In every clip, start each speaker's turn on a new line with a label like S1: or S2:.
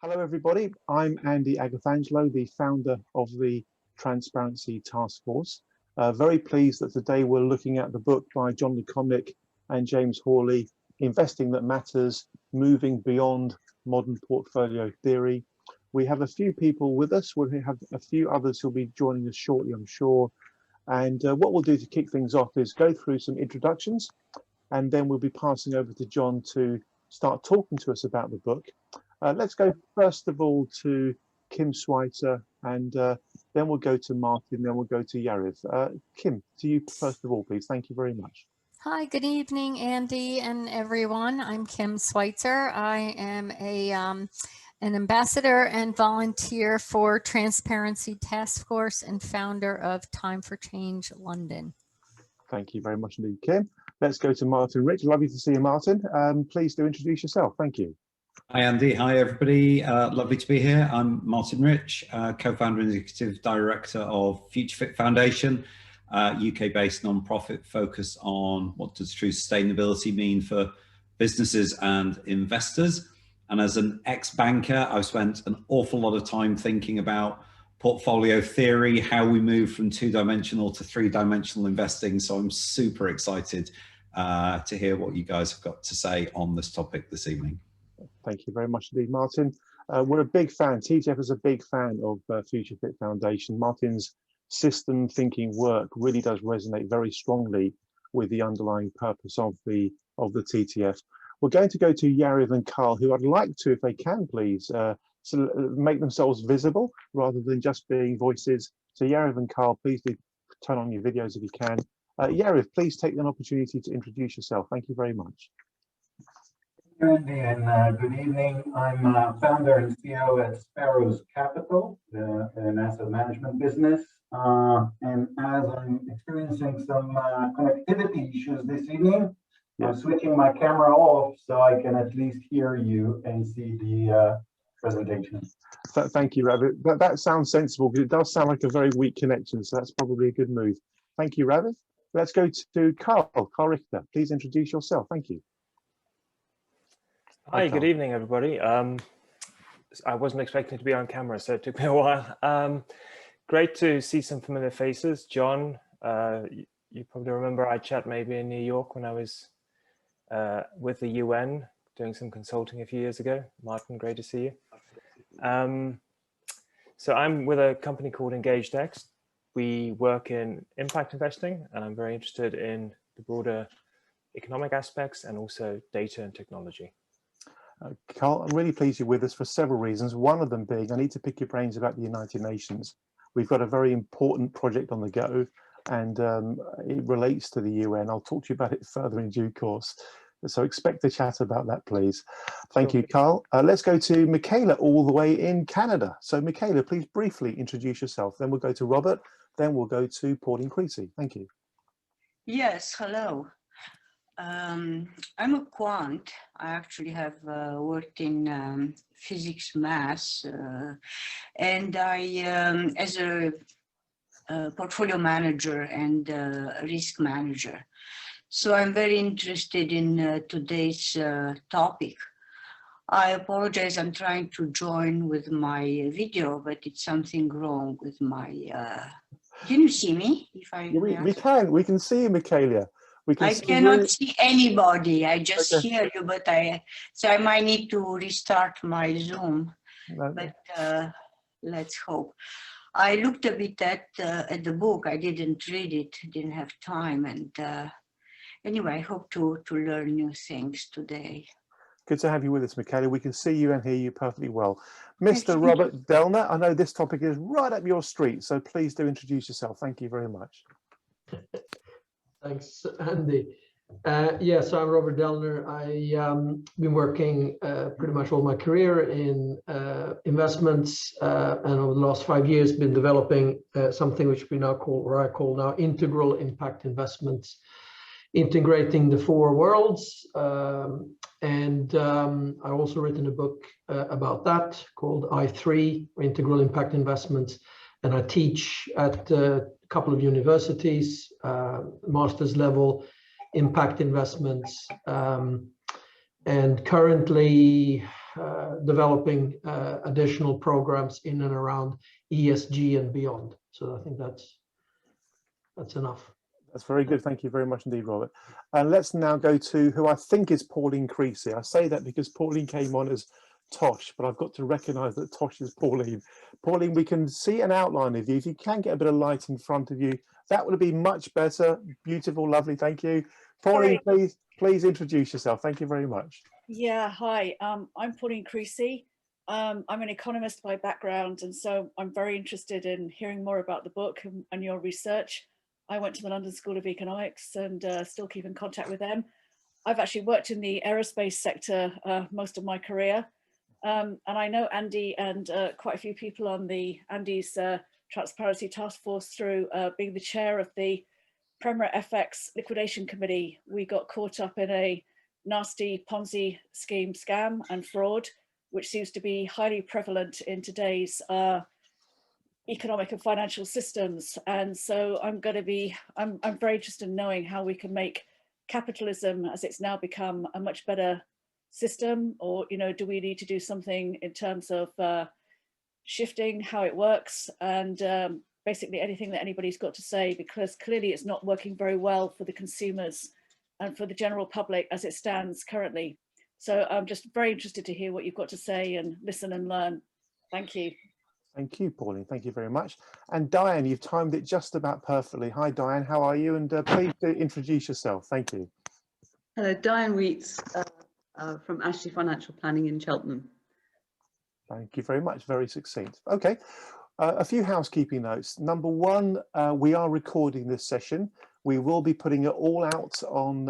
S1: Hello, everybody. I'm Andy Agathangelo, the founder of the Transparency Task Force. Very pleased that today we're looking at the book by John Lukomnik and James Hawley, Investing That Matters, Moving Beyond Modern Portfolio Theory. We have a few people with us. We'll have a few others who'll be joining us shortly, I'm sure. And what we'll do to kick things off is go through some introductions, and then we'll be passing over to John to start talking to us about the book. Let's go first of all to Kim Sweiter, and then we'll go to Martin, then we'll go to Yariv. Kim, to you first of all, please. Thank you very much.
S2: Hi, good evening, Andy and everyone. I'm Kim Sweiter. I am an ambassador and volunteer for Transparency Task Force and founder of Time for Change London.
S1: Thank you very much indeed, Kim. Let's go to Martin Rich. Lovely to see you, Martin. Please do introduce yourself. Thank you.
S3: Hi, Andy. Hi, everybody. Lovely to be here. I'm Martin Rich, co-founder and executive director of Future Fit Foundation, UK-based non-profit focused on what does true sustainability mean for businesses and investors. And as an ex-banker, I've spent an awful lot of time thinking about portfolio theory, how we move from two-dimensional to three-dimensional investing. So I'm super excited to hear what you guys have got to say on this topic this evening.
S1: Thank you very much indeed, Martin. We're a big fan. TTF is a big fan of Future Fit Foundation. Martin's system thinking work really does resonate very strongly with the underlying purpose of the TTF. We're going to go to Yariv and Carl, who I'd like to, if they can, please, make themselves visible rather than just being voices. So Yariv and Carl, please do turn on your videos if you can. Yariv, please take an opportunity to introduce yourself. Thank you very much.
S4: Andy, and good evening. I'm founder and CEO at Sparrows Capital, an asset management business. And as I'm experiencing some connectivity issues this evening, I'm switching my camera off so I can at least hear you and see the presentation.
S1: Thank you, Ravi. That sounds sensible because it does sound like a very weak connection, so that's probably a good move. Thank you, Ravi. Let's go to Carl Richter. Please introduce yourself. Thank you.
S5: Hi, good evening, everybody. I wasn't expecting to be on camera, so it took me a while. Great to see some familiar faces. John, you probably remember I chat maybe in New York when I was with the UN doing some consulting a few years ago. Martin, great to see you. So I'm with a company called EngageDex. We work in impact investing, and I'm very interested in the broader economic aspects and also data and technology.
S1: Carl, I'm really pleased you're with us for several reasons. One of them being, I need to pick your brains about the United Nations. We've got a very important project on the go, and it relates to the UN. I'll talk to you about it further in due course. So expect a chat about that, please. Thank you, Carl. Let's go to Michaela, all the way in Canada. So Michaela, please briefly introduce yourself. Then we'll go to Robert. Then we'll go to Pauline Creasy. Thank you.
S6: Yes, hello. I'm a quant. I actually have worked in physics, maths, and I, as a portfolio manager and risk manager. So I'm very interested in today's topic. I apologize, I'm trying to join with my video, but it's something wrong with my, can you see me? If I
S1: we can see you, Michaela.
S6: I cannot see anybody. I just hear you, but so I might need to restart my Zoom. But let's hope. I looked a bit at the book. I didn't read it. Didn't have time. And anyway, I hope to learn new things today.
S1: Good to have you with us, Michaela. We can see you and hear you perfectly well. Mr. Robert Delner, I know this topic is right up your street, so please do introduce yourself. Thank you very much.
S7: Thanks, Andy. So I'm Robert Delner. I've been working pretty much all my career in investments, and over the last 5 years been developing something which we now call, or I call now, integral impact investments, integrating the four worlds. And I've also written a book about that called I3, Integral Impact Investments, and I teach at a couple of universities, master's level impact investments, and currently developing additional programs in and around ESG and beyond. So I think that's enough.
S1: That's very good. Thank you very much indeed, Robert. And let's now go to who I think is Pauline Creasy. I say that because Pauline came on as Tosh, but I've got to recognise that Tosh is Pauline. Pauline, we can see an outline of you. If you can get a bit of light in front of you, that would be much better. Beautiful, lovely. Thank you. Pauline, please introduce yourself. Thank you very much.
S8: Yeah, hi. I'm Pauline Creasy. I'm an economist by background, and so I'm very interested in hearing more about the book and your research. I went to the London School of Economics and still keep in contact with them. I've actually worked in the aerospace sector most of my career. And I know Andy and quite a few people on Andy's Transparency Task Force through being the chair of the Premier FX Liquidation Committee. We got caught up in a nasty Ponzi scheme scam and fraud, which seems to be highly prevalent in today's economic and financial systems. And so I'm very interested in knowing how we can make capitalism, as it's now become, a much better system, or do we need to do something in terms of shifting how it works, and basically anything that anybody's got to say, because clearly it's not working very well for the consumers and for the general public as it stands currently. So I'm just very interested to hear what you've got to say and listen and learn. Thank you.
S1: Thank you, Pauline. Thank you very much. And Diane, you've timed it just about perfectly. Hi, Diane. How are you? And please do introduce yourself. Thank you.
S9: Hello, Diane Wheats from Ashley Financial Planning in Cheltenham.
S1: Thank you very much. Very succinct. Okay. A few housekeeping notes. Number one, we are recording this session. We will be putting it all out on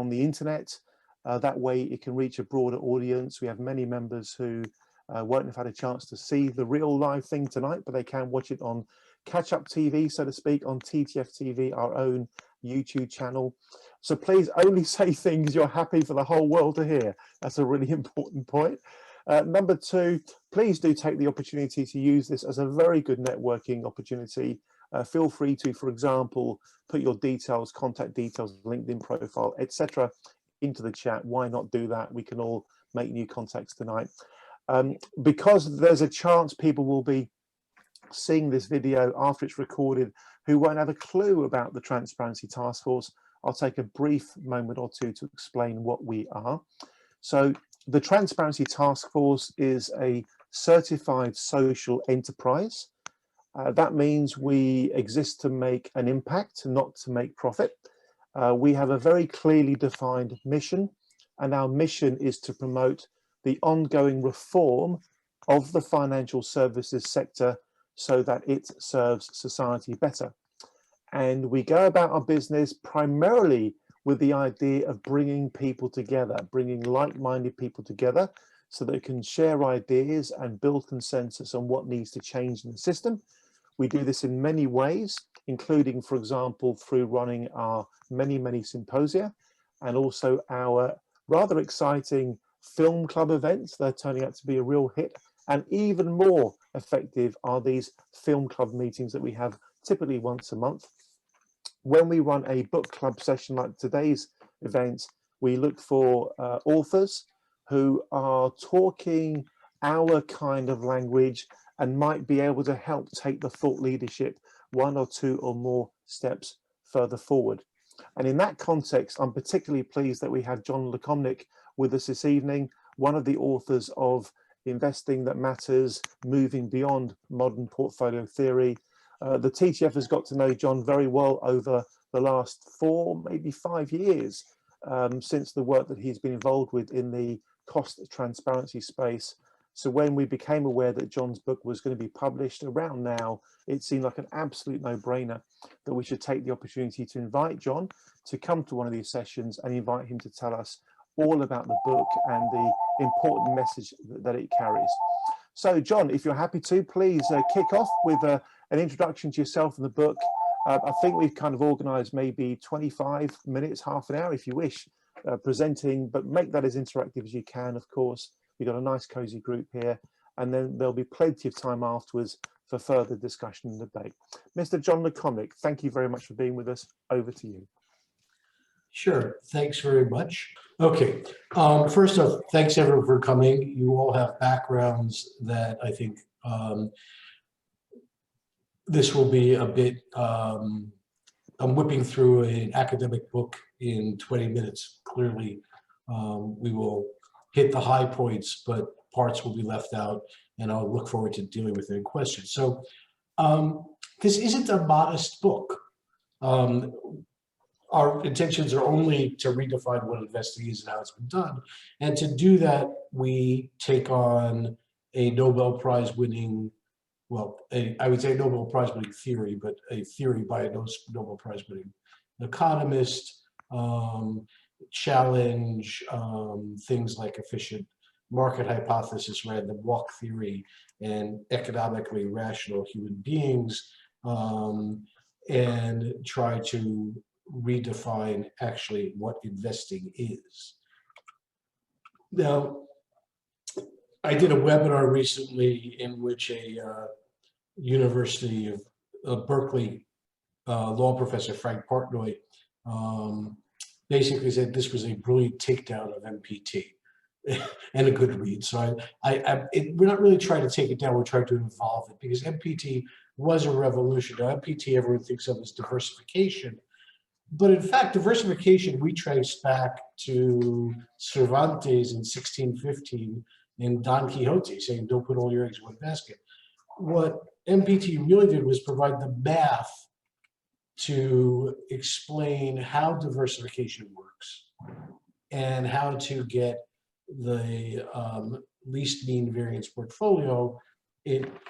S1: the internet. That way it can reach a broader audience. We have many members who won't have had a chance to see the real live thing tonight, but they can watch it on catch-up TV, so to speak, on TTF TV, our own YouTube channel. So please only say things you're happy for the whole world to hear. That's a really important point. Number two, please do take the opportunity to use this as a very good networking opportunity. Feel free to, for example, put your details, contact details, LinkedIn profile, etc. into the chat. Why not do that? We can all make new contacts tonight. Because there's a chance people will be seeing this video after it's recorded who won't have a clue about the Transparency Task Force, I'll take a brief moment or two to explain what we are. So the Transparency Task Force is a certified social enterprise. That means we exist to make an impact, not to make profit. We have a very clearly defined mission, and our mission is to promote the ongoing reform of the financial services sector so that it serves society better. And we go about our business primarily with the idea of bringing people together, bringing like-minded people together so they can share ideas and build consensus on what needs to change in the system. We do this in many ways, including, for example, through running our many symposia, and also our rather exciting film club events. They're turning out to be a real hit, and even more effective are these film club meetings that we have typically once a month. When we run a book club session like today's event, we look for authors who are talking our kind of language and might be able to help take the thought leadership one or two or more steps further forward. And in that context, I'm particularly pleased that we have John Lukomnik with us this evening, one of the authors of Investing That Matters, Moving Beyond Modern Portfolio Theory. The TTF has got to know John very well over the last 4, maybe 5 years, since the work that he's been involved with in the cost transparency space. So when we became aware that John's book was going to be published around now, it seemed like an absolute no-brainer that we should take the opportunity to invite John to come to one of these sessions and invite him to tell us all about the book and the important message that it carries. So John, if you're happy to, please kick off with an introduction to yourself and the book. I think we've kind of organized maybe 25 minutes, half an hour if you wish, presenting, but make that as interactive as you can, of course. We've got a nice cozy group here, and then there'll be plenty of time afterwards for further discussion and debate. Mr. John Lukomnik, thank you very much for being with us. Over to you.
S10: Sure. Thanks very much. Okay. First off, thanks everyone for coming. You all have backgrounds that I think this will be a bit, I'm whipping through an academic book in 20 minutes. Clearly, we will hit the high points, but parts will be left out, and I'll look forward to dealing with any questions. So this isn't a modest book. Our intentions are only to redefine what investing is and how it's been done. And to do that, we take on a Nobel Prize winning, well, I would say Nobel Prize winning theory, but a theory by a Nobel Prize winning economist, challenge things like efficient market hypothesis, random walk theory, and economically rational human beings, and try to redefine actually what investing is. Now, I did a webinar recently in which a University of Berkeley law professor, Frank Portnoy, basically said this was a brilliant takedown of MPT and a good read. So we're not really trying to take it down, we're trying to evolve it, because MPT was a revolution. Now, MPT everyone thinks of as diversification, but in fact, diversification we trace back to Cervantes in 1615 in Don Quixote, saying don't put all your eggs in one basket. What MPT really did was provide the math to explain how diversification works and how to get the least mean variance portfolio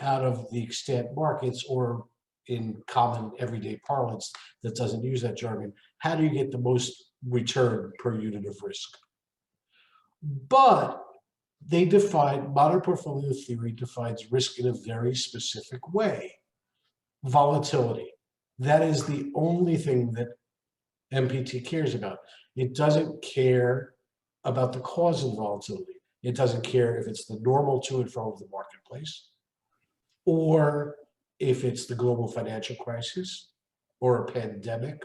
S10: out of the extant markets, or in common everyday parlance that doesn't use that jargon, how do you get the most return per unit of risk? But they define, modern portfolio theory defines risk in a very specific way. Volatility. That is the only thing that MPT cares about. It doesn't care about the cause of volatility. It doesn't care if it's the normal to and fro of the marketplace, or if it's the global financial crisis, or a pandemic,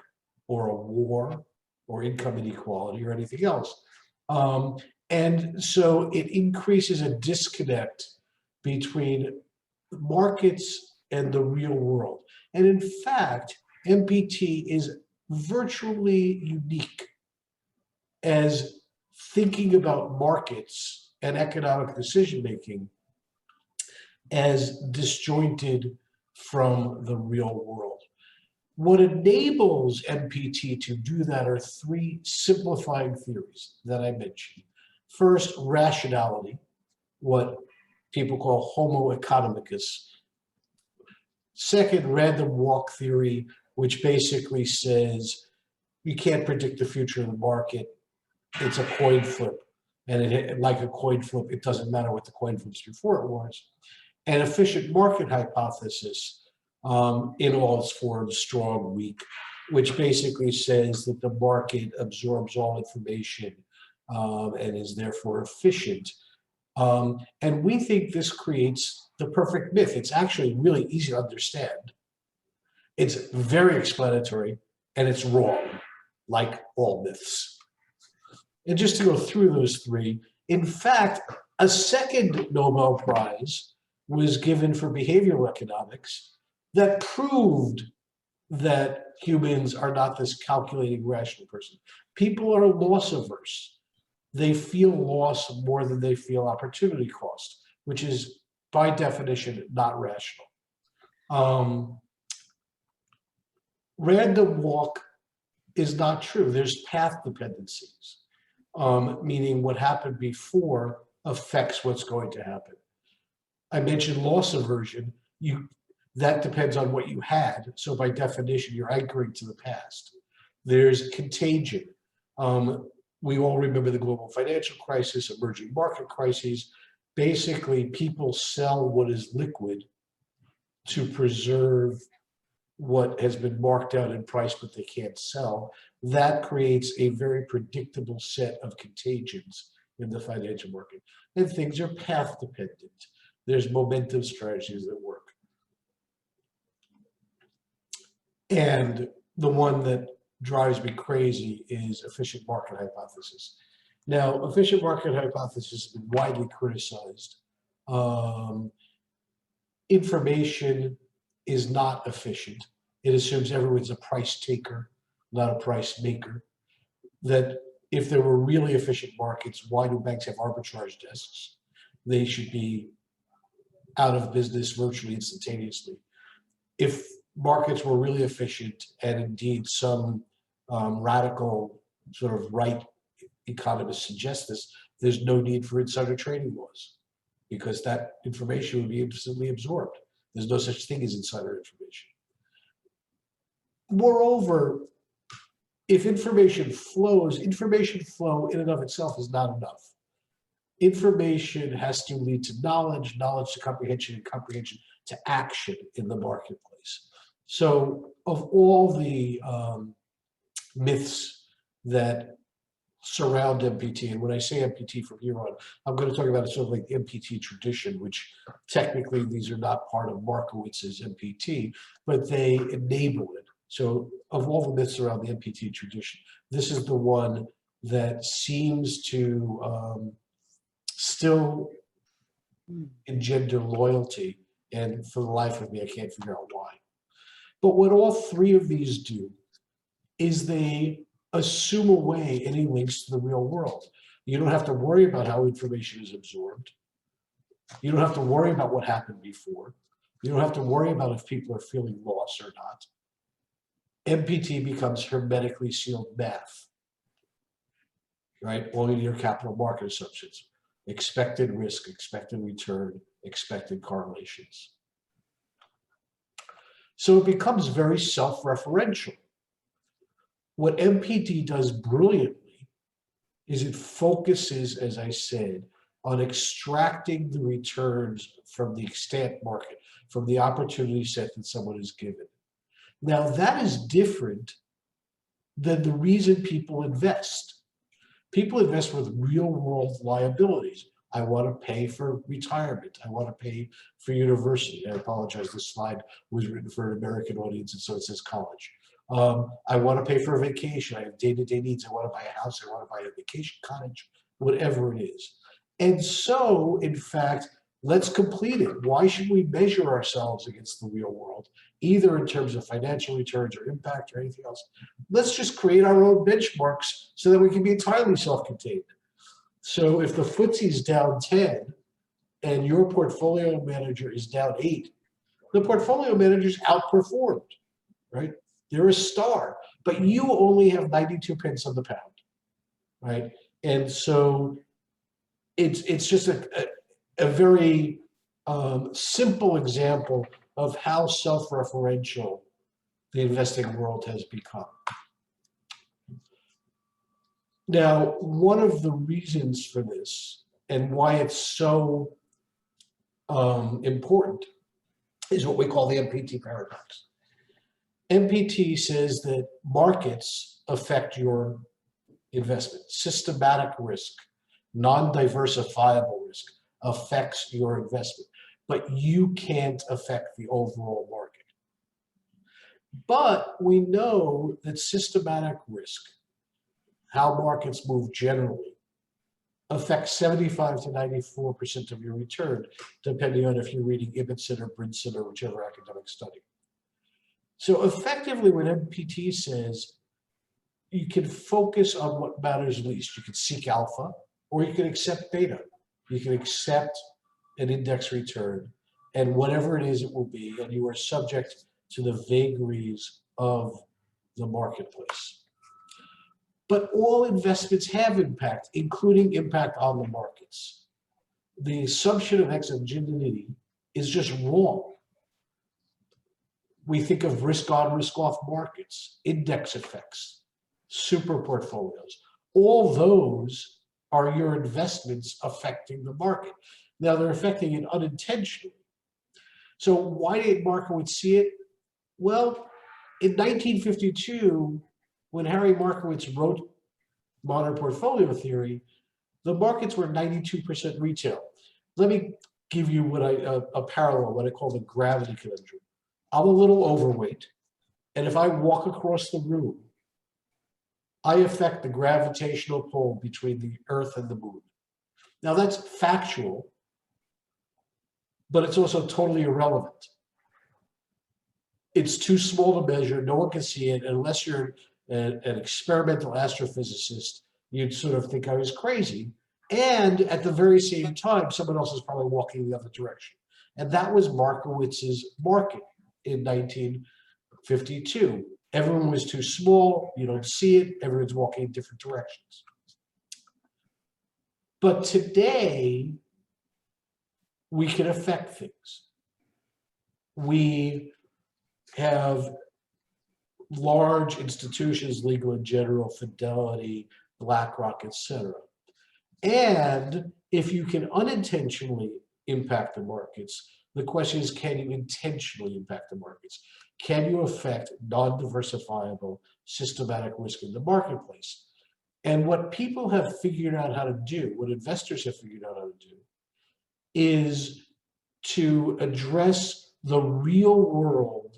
S10: or a war, or income inequality, or anything else. And so it increases a disconnect between markets and the real world. And in fact, MPT is virtually unique as thinking about markets and economic decision-making as disjointed from the real world. What enables MPT to do that are three simplifying theories that I mentioned. First, rationality, what people call homo economicus. Second, random walk theory, which basically says you can't predict the future of the market. It's a coin flip. And like a coin flip, it doesn't matter what the coin flips before it was. An efficient market hypothesis in all its forms, strong, weak, which basically says that the market absorbs all information and is therefore efficient. And we think this creates the perfect myth. It's actually really easy to understand. It's very explanatory, and it's wrong, like all myths. And just to go through those three, in fact, a second Nobel Prize was given for behavioral economics that proved that humans are not this calculating, rational person. People are loss averse. They feel loss more than they feel opportunity cost, which is by definition not rational. Random walk is not true. There's path dependencies, meaning what happened before affects what's going to happen. I mentioned loss aversion. That depends on what you had. So by definition, you're anchoring to the past. There's contagion. We all remember the global financial crisis, emerging market crises. Basically, people sell what is liquid to preserve what has been marked out in price, but they can't sell. That creates a very predictable set of contagions in the financial market. And things are path dependent. There's momentum strategies that work. And the one that drives me crazy is efficient market hypothesis. Now, efficient market hypothesis has been widely criticized. Information is not efficient. It assumes everyone's a price taker, not a price maker. That if there were really efficient markets, why do banks have arbitrage desks? They should be out of business virtually instantaneously. If markets were really efficient, and indeed some radical sort of right economists suggest this, there's no need for insider trading laws, because that information would be instantly absorbed. There's no such thing as insider information. Moreover, if information flows, information flow in and of itself is not enough. Information has to lead to knowledge, knowledge to comprehension, and comprehension to action in the marketplace. So of all the myths that surround MPT, and when I say MPT from here on, I'm going to talk about it sort of like the MPT tradition, which technically these are not part of Markowitz's MPT, but they enable it. So of all the myths around the MPT tradition, this is the one that seems to still engender loyalty, and for the life of me, I can't figure out why. But what all three of these do is they assume away any links to the real world. You don't have to worry about how information is absorbed. You don't have to worry about what happened before. You don't have to worry about if people are feeling loss or not. MPT becomes hermetically sealed math, right? All of your capital market assumptions, expected risk, expected return, expected correlations. So it becomes very self-referential. What MPT does brilliantly is it focuses, as I said, on extracting the returns from the extant market, from the opportunity set that someone is given. Now, that is different than the reason people invest. People invest with real-world liabilities. I want to pay for retirement. I want to pay for university. I apologize, this slide was written for an American audience, and so it says college. I want to pay for a vacation. I have day-to-day needs. I want to buy a house. I want to buy a vacation cottage, whatever it is. And so, in fact, let's complete it. Why should we measure ourselves against the real world, either in terms of financial returns or impact or anything else? Let's just create our own benchmarks so that we can be entirely self-contained. So if the FTSE's down 10 and your portfolio manager is down 8, the portfolio manager's outperformed, right? They're a star, but you only have 92 pence on the pound, right? And so it's just a very simple example of how self-referential the investing world has become. Now, one of the reasons for this and why it's so important is what we call the MPT paradox. MPT says that markets affect your investment. Systematic risk, non-diversifiable risk affects your investment, but you can't affect the overall market. But we know that systematic risk, how markets move generally, affects 75 to 94% of your return, depending on if you're reading Ibbotson or Brinson or whichever academic study. So effectively what MPT says, you can focus on what matters least. You can seek alpha, or you can accept beta. You can accept an index return, and whatever it is, it will be, and you are subject to the vagaries of the marketplace. But all investments have impact, including impact on the markets. The assumption of exogeneity is just wrong. We think of risk on, risk off markets, index effects, super portfolios. All those are your investments affecting the market. Now they're affecting it unintentionally. So why did Markowitz see it? Well, in 1952, when Harry Markowitz wrote Modern Portfolio Theory, the markets were 92% retail. Let me give you what a parallel, what I call the gravity conundrum. I'm a little overweight, and if I walk across the room I affect the gravitational pull between the Earth and the moon. Now that's factual, but it's also totally irrelevant. It's too small to measure, no one can see it, unless you're an experimental astrophysicist, you'd sort of think I was crazy. And at the very same time, someone else is probably walking the other direction. And that was Markowitz's market in 1952. Everyone was too small, you don't see it, everyone's walking in different directions. But today, we can affect things. We have large institutions, Legal and General, Fidelity, BlackRock, etc. And if you can unintentionally impact the markets, the question is, can you intentionally impact the markets? Can you affect non-diversifiable systematic risk in the marketplace? And what people have figured out how to do, what investors have figured out how to do, is to address the real world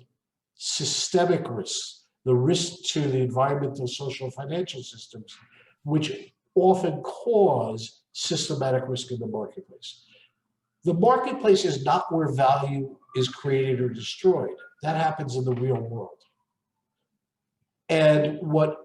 S10: systemic risks, the risk to the environmental, social, financial systems, which often cause systematic risk in the marketplace. The marketplace is not where value is created or destroyed. That happens in the real world. And what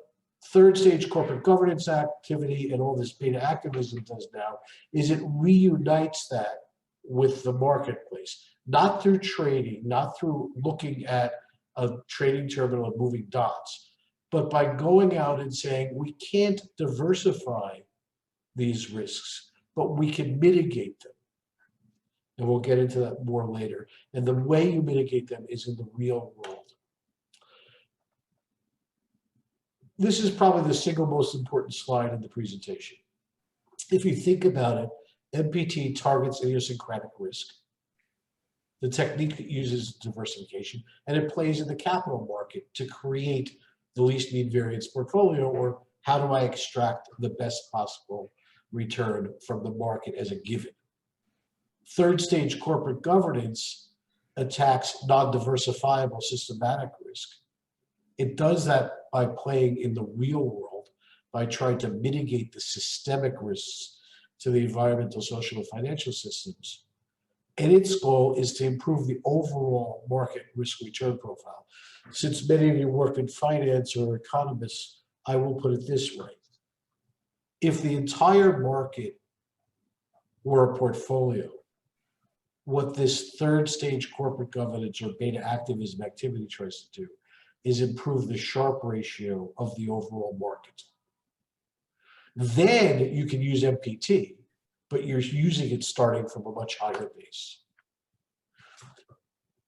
S10: third stage corporate governance activity and all this beta activism does now is it reunites that with the marketplace, not through trading, not through looking at a trading terminal and moving dots, but by going out and saying we can't diversify these risks, but we can mitigate them. And we'll get into that more later. And the way you mitigate them is in the real world. This is probably the single most important slide in the presentation. If you think about it, MPT targets idiosyncratic risk. The technique uses diversification, and it plays in the capital market to create the least mean variance portfolio, or how do I extract the best possible return from the market as a given. Third stage corporate governance attacks non-diversifiable systematic risk. It does that by playing in the real world, by trying to mitigate the systemic risks to the environmental, social, and financial systems. And its goal is to improve the overall market risk return profile. Since many of you work in finance or economists, I will put it this way. If the entire market were a portfolio, what this third stage corporate governance or beta activism activity tries to do is improve the Sharpe ratio of the overall market. Then you can use MPT, but you're using it starting from a much higher base.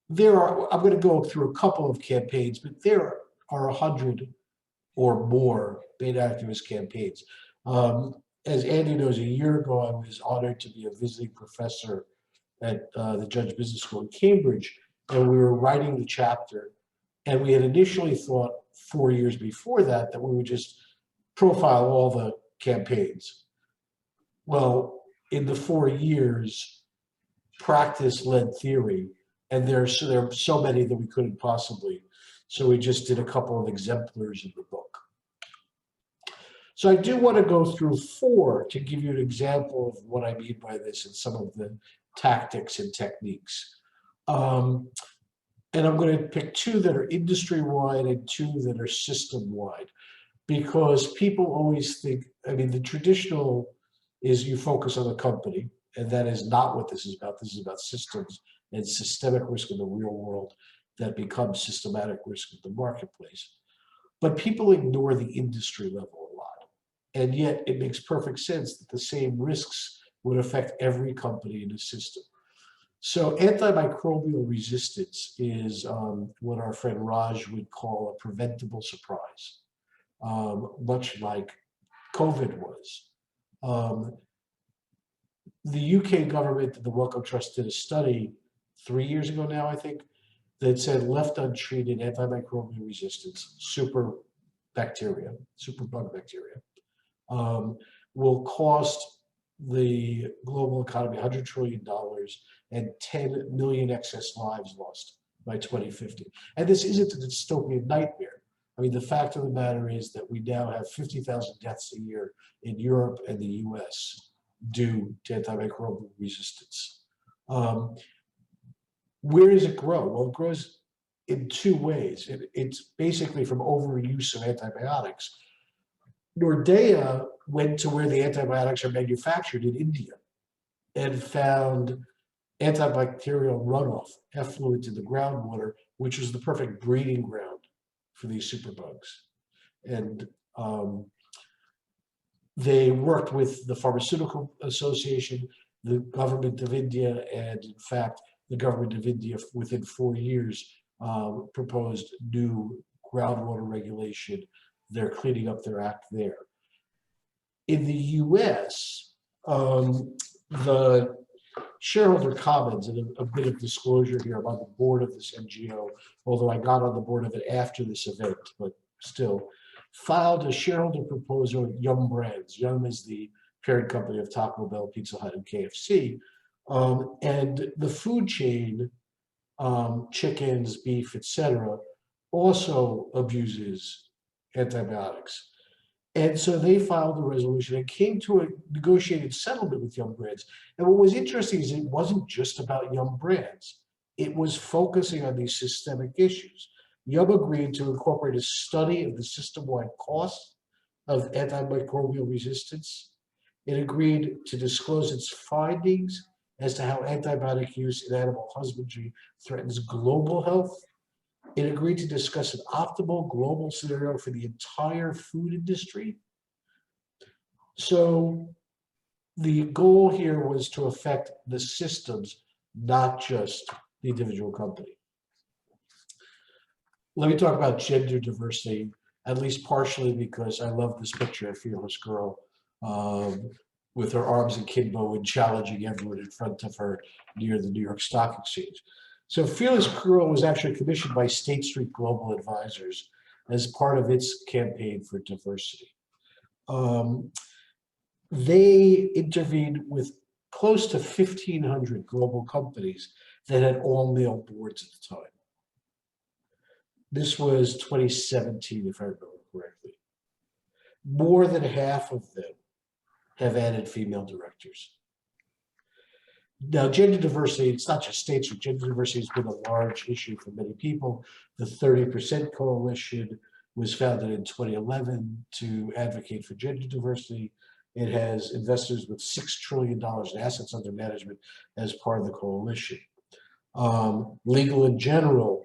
S10: I'm going to go through a couple of campaigns, but there are 100 or more beta activist campaigns. As Andy knows, a year ago, I was honored to be a visiting professor at the Judge Business School in Cambridge, and we were writing the chapter. And we had initially thought 4 years before that we would just profile all the campaigns. Well, in the 4 years, practice led theory, and there are so many that we couldn't possibly. So we just did a couple of exemplars in the book. So I do want to go through 4 to give you an example of what I mean by this and some of the tactics and techniques. And I'm going to pick 2 that are industry-wide and 2 that are system-wide, because people always think, I mean, the traditional is you focus on the company, and that is not what this is about. This is about systems and systemic risk in the real world that becomes systematic risk in the marketplace. But people ignore the industry level a lot. And yet it makes perfect sense that the same risks would affect every company in the system. So antimicrobial resistance is what our friend Raj would call a preventable surprise, much like COVID was. The UK government, the Wellcome Trust, did a study 3 years ago now, I think, that said left untreated antimicrobial resistance, superbug bacteria, will cost the global economy $100 trillion and 10 million excess lives lost by 2050. And this isn't a dystopian nightmare. I mean, the fact of the matter is that we now have 50,000 deaths a year in Europe and the US due to antimicrobial resistance. Where does it grow? Well, it grows in two ways. It's basically from overuse of antibiotics. Nordea went to where the antibiotics are manufactured in India and found antibacterial runoff, effluent in the groundwater, which was the perfect breeding ground for these superbugs. And they worked with the Pharmaceutical Association, the government of India, and in fact, the government of India within 4 years proposed new groundwater regulation. They're cleaning up their act there. In the US, the shareholder comments, and a bit of disclosure here about the board of this NGO, although I got on the board of it after this event, but still, filed a shareholder proposal with Yum Brands. Yum is the parent company of Taco Bell, Pizza Hut, and KFC. And the food chain, chickens, beef, etc., also abuses antibiotics. And so they filed a resolution and came to a negotiated settlement with Yum Brands. And what was interesting is it wasn't just about Yum Brands. It was focusing on these systemic issues. Yum agreed to incorporate a study of the system-wide costs of antimicrobial resistance. It agreed to disclose its findings as to how antibiotic use in animal husbandry threatens global health. It agreed to discuss an optimal global scenario for the entire food industry. So the goal here was to affect the systems, not just the individual company. Let me talk about gender diversity, at least partially because I love this picture of Fearless Girl with her arms akimbo and challenging everyone in front of her near the New York Stock Exchange. So Fearless Girl was actually commissioned by State Street Global Advisors as part of its campaign for diversity. They intervened with close to 1,500 global companies that had all male boards at the time. This was 2017, if I remember correctly. More than half of them have added female directors. Now, gender diversity, it's not just State Street. Gender diversity has been a large issue for many people. The 30% Coalition was founded in 2011 to advocate for gender diversity. It has investors with $6 trillion in assets under management as part of the coalition. Legal in General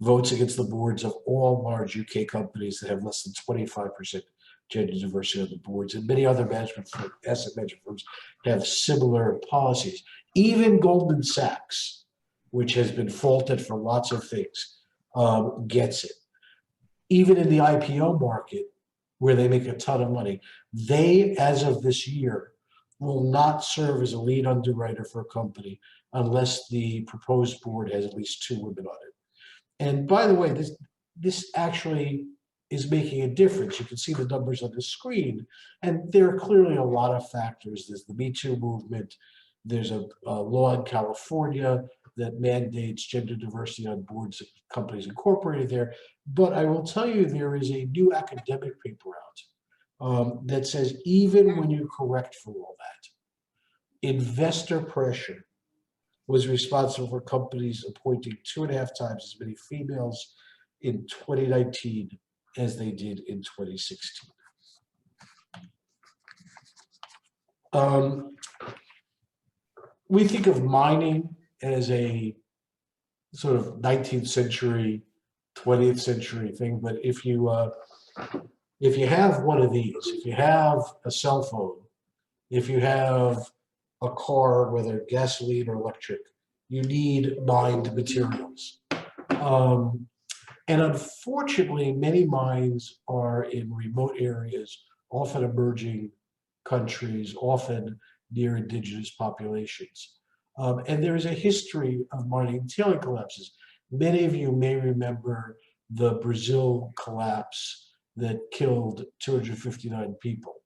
S10: votes against the boards of all large UK companies that have less than 25% gender diversity on the boards, and many other management firms, asset management firms have similar policies. Even Goldman Sachs, which has been faulted for lots of things, gets it. Even in the IPO market, where they make a ton of money, they, as of this year, will not serve as a lead underwriter for a company unless the proposed board has at least 2 women on it. And by the way, this actually is making a difference. You can see the numbers on the screen, and there are clearly a lot of factors. There's the Me Too movement. There's a law in California that mandates gender diversity on boards of companies incorporated there. But I will tell you, there is a new academic paper out that says even when you correct for all that, investor pressure was responsible for companies appointing 2.5 times as many females in 2019 as they did in 2016. We think of mining as a sort of 19th century, 20th century thing, but if you have one of these, if you have a cell phone, if you have a car, whether gasoline or electric, you need mined materials. And unfortunately, many mines are in remote areas, often emerging countries, often near indigenous populations. And there is a history of mining tailing collapses. Many of you may remember the Brazil collapse that killed 259 people.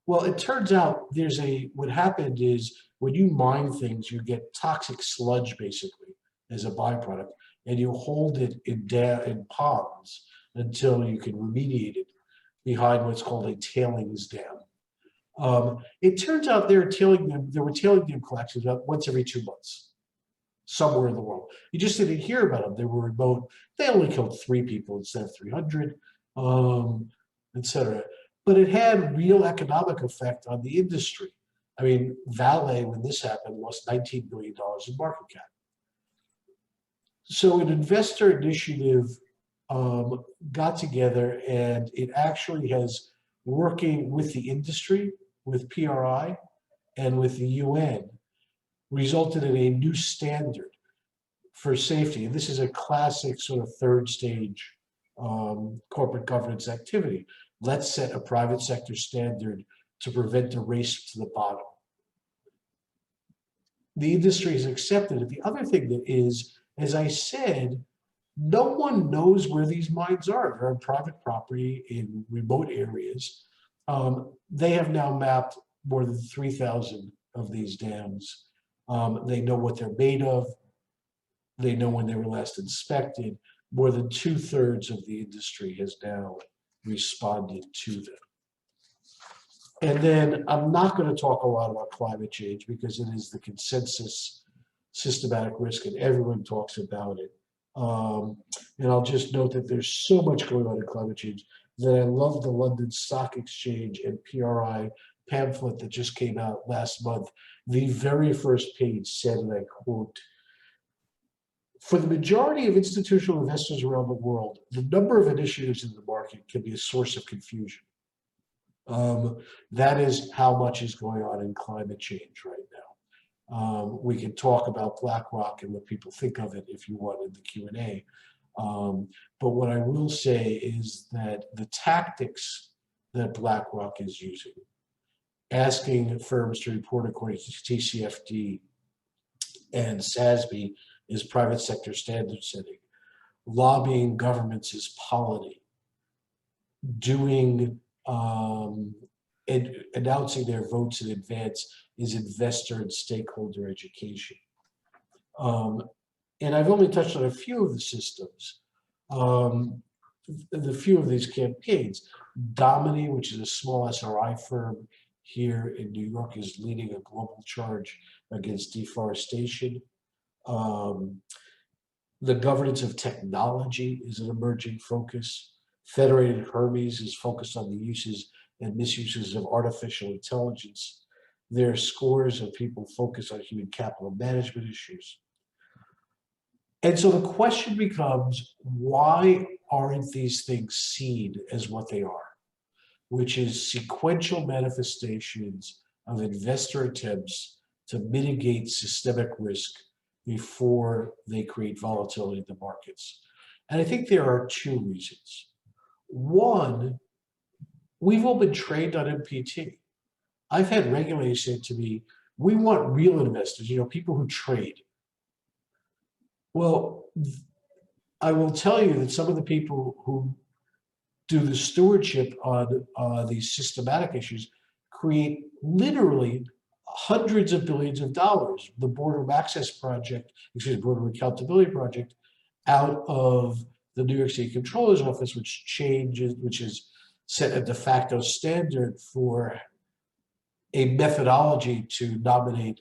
S10: Well, it turns out what happened is when you mine things, you get toxic sludge basically as a byproduct. and you hold it in ponds until you can remediate it behind what's called a tailings dam. It turns out there were tailing dam collections about once every 2 months, somewhere in the world. You just didn't hear about them. They were remote. They only killed 3 people instead of 300, etc. But it had real economic effect on the industry. I mean, Vale, when this happened, lost $19 billion in market cap. So an investor initiative got together, and it actually has, working with the industry, with PRI, and with the UN, resulted in a new standard for safety. And this is a classic sort of third stage corporate governance activity. Let's set a private sector standard to prevent a race to the bottom. The industry has accepted it. The other thing that is, as I said, no one knows where these mines are. They're on private property in remote areas. They have now mapped more than 3,000 of these dams. They know what they're made of. They know when they were last inspected. More than 2/3 of the industry has now responded to them. And then I'm not going to talk a lot about climate change because it is the consensus systematic risk and everyone talks about it. And I'll just note that there's so much going on in climate change that I love the London Stock Exchange and PRI pamphlet that just came out last month. The very first page said, and I quote, "For the majority of institutional investors around the world, the number of initiatives in the market can be a source of confusion." That is how much is going on in climate change right now. We can talk about BlackRock and what people think of it if you want in the Q&A. But what I will say is that the tactics that BlackRock is using, asking firms to report according to TCFD and SASB is private sector standard setting, lobbying governments is polity, doing announcing their votes in advance is investor and stakeholder education. And I've only touched on a few of the systems, the few of these campaigns. Domini, which is a small SRI firm here in New York, is leading a global charge against deforestation. The governance of technology is an emerging focus. Federated Hermes is focused on the uses and misuses of artificial intelligence. There are scores of people focused on human capital management issues. And so the question becomes, why aren't these things seen as what they are, which is sequential manifestations of investor attempts to mitigate systemic risk before they create volatility in the markets? And I think there are 2 reasons. One, we've all been trained on MPT. I've had regulators say to me, we want real investors, people who trade. Well, I will tell you that some of the people who do the stewardship on these systematic issues create literally hundreds of billions of dollars. The Boardroom Access Project, Boardroom Accountability Project, out of the New York City Comptroller's Office, which has set a de facto standard for a methodology to nominate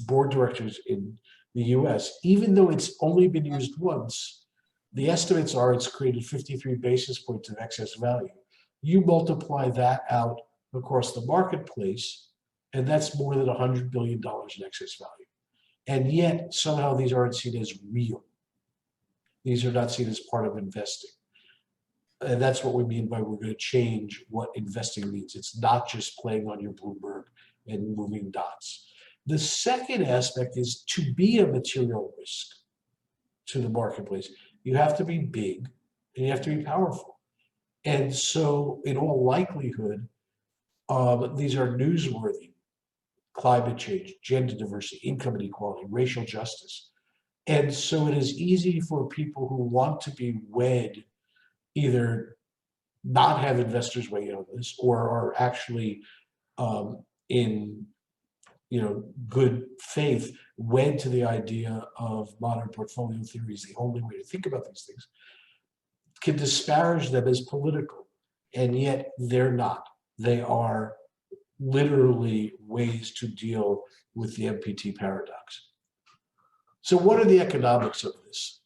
S10: board directors in the US. Even though it's only been used once, the estimates are it's created 53 basis points of excess value. You multiply that out across the marketplace, and that's more than $100 billion in excess value. And yet, somehow these aren't seen as real. These are not seen as part of investing. And that's what we mean by we're going to change what investing means. It's not just playing on your Bloomberg and moving dots. The second aspect is to be a material risk to the marketplace. You have to be big and you have to be powerful. And so in all likelihood, these are newsworthy: climate change, gender diversity, income inequality, racial justice. And so it is easy for people who want to be wed, either not have investors weigh in on this or are actually in good faith, wed to the idea of modern portfolio theory is the only way to think about these things, can disparage them as political, and yet they're not. They are literally ways to deal with the MPT paradox. So what are the economics of this?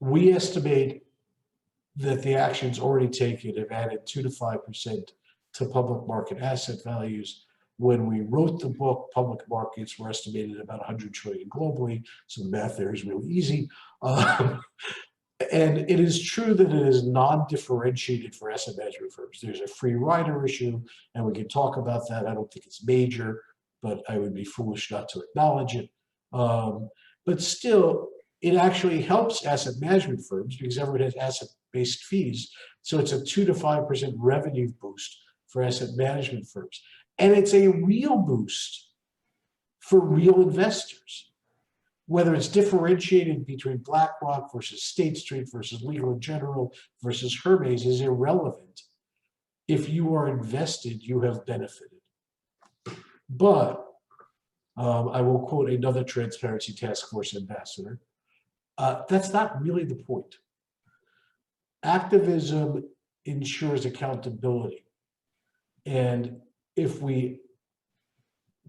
S10: We estimate that the actions already taken have added 2 to 5% to public market asset values. When we wrote the book, public markets were estimated at about 100 trillion globally, so the math there is really easy. And it is true that it is non-differentiated for asset management firms. There's a free rider issue, and we can talk about that. I don't think it's major, but I would be foolish not to acknowledge it. But still, it actually helps asset management firms because everyone has asset-based fees. So it's a 2 to 5% revenue boost for asset management firms. And it's a real boost for real investors. Whether it's differentiated between BlackRock versus State Street versus Legal & General versus Hermes is irrelevant. If you are invested, you have benefited. But I will quote another Transparency Task Force ambassador. That's not really the point. Activism ensures accountability. And if we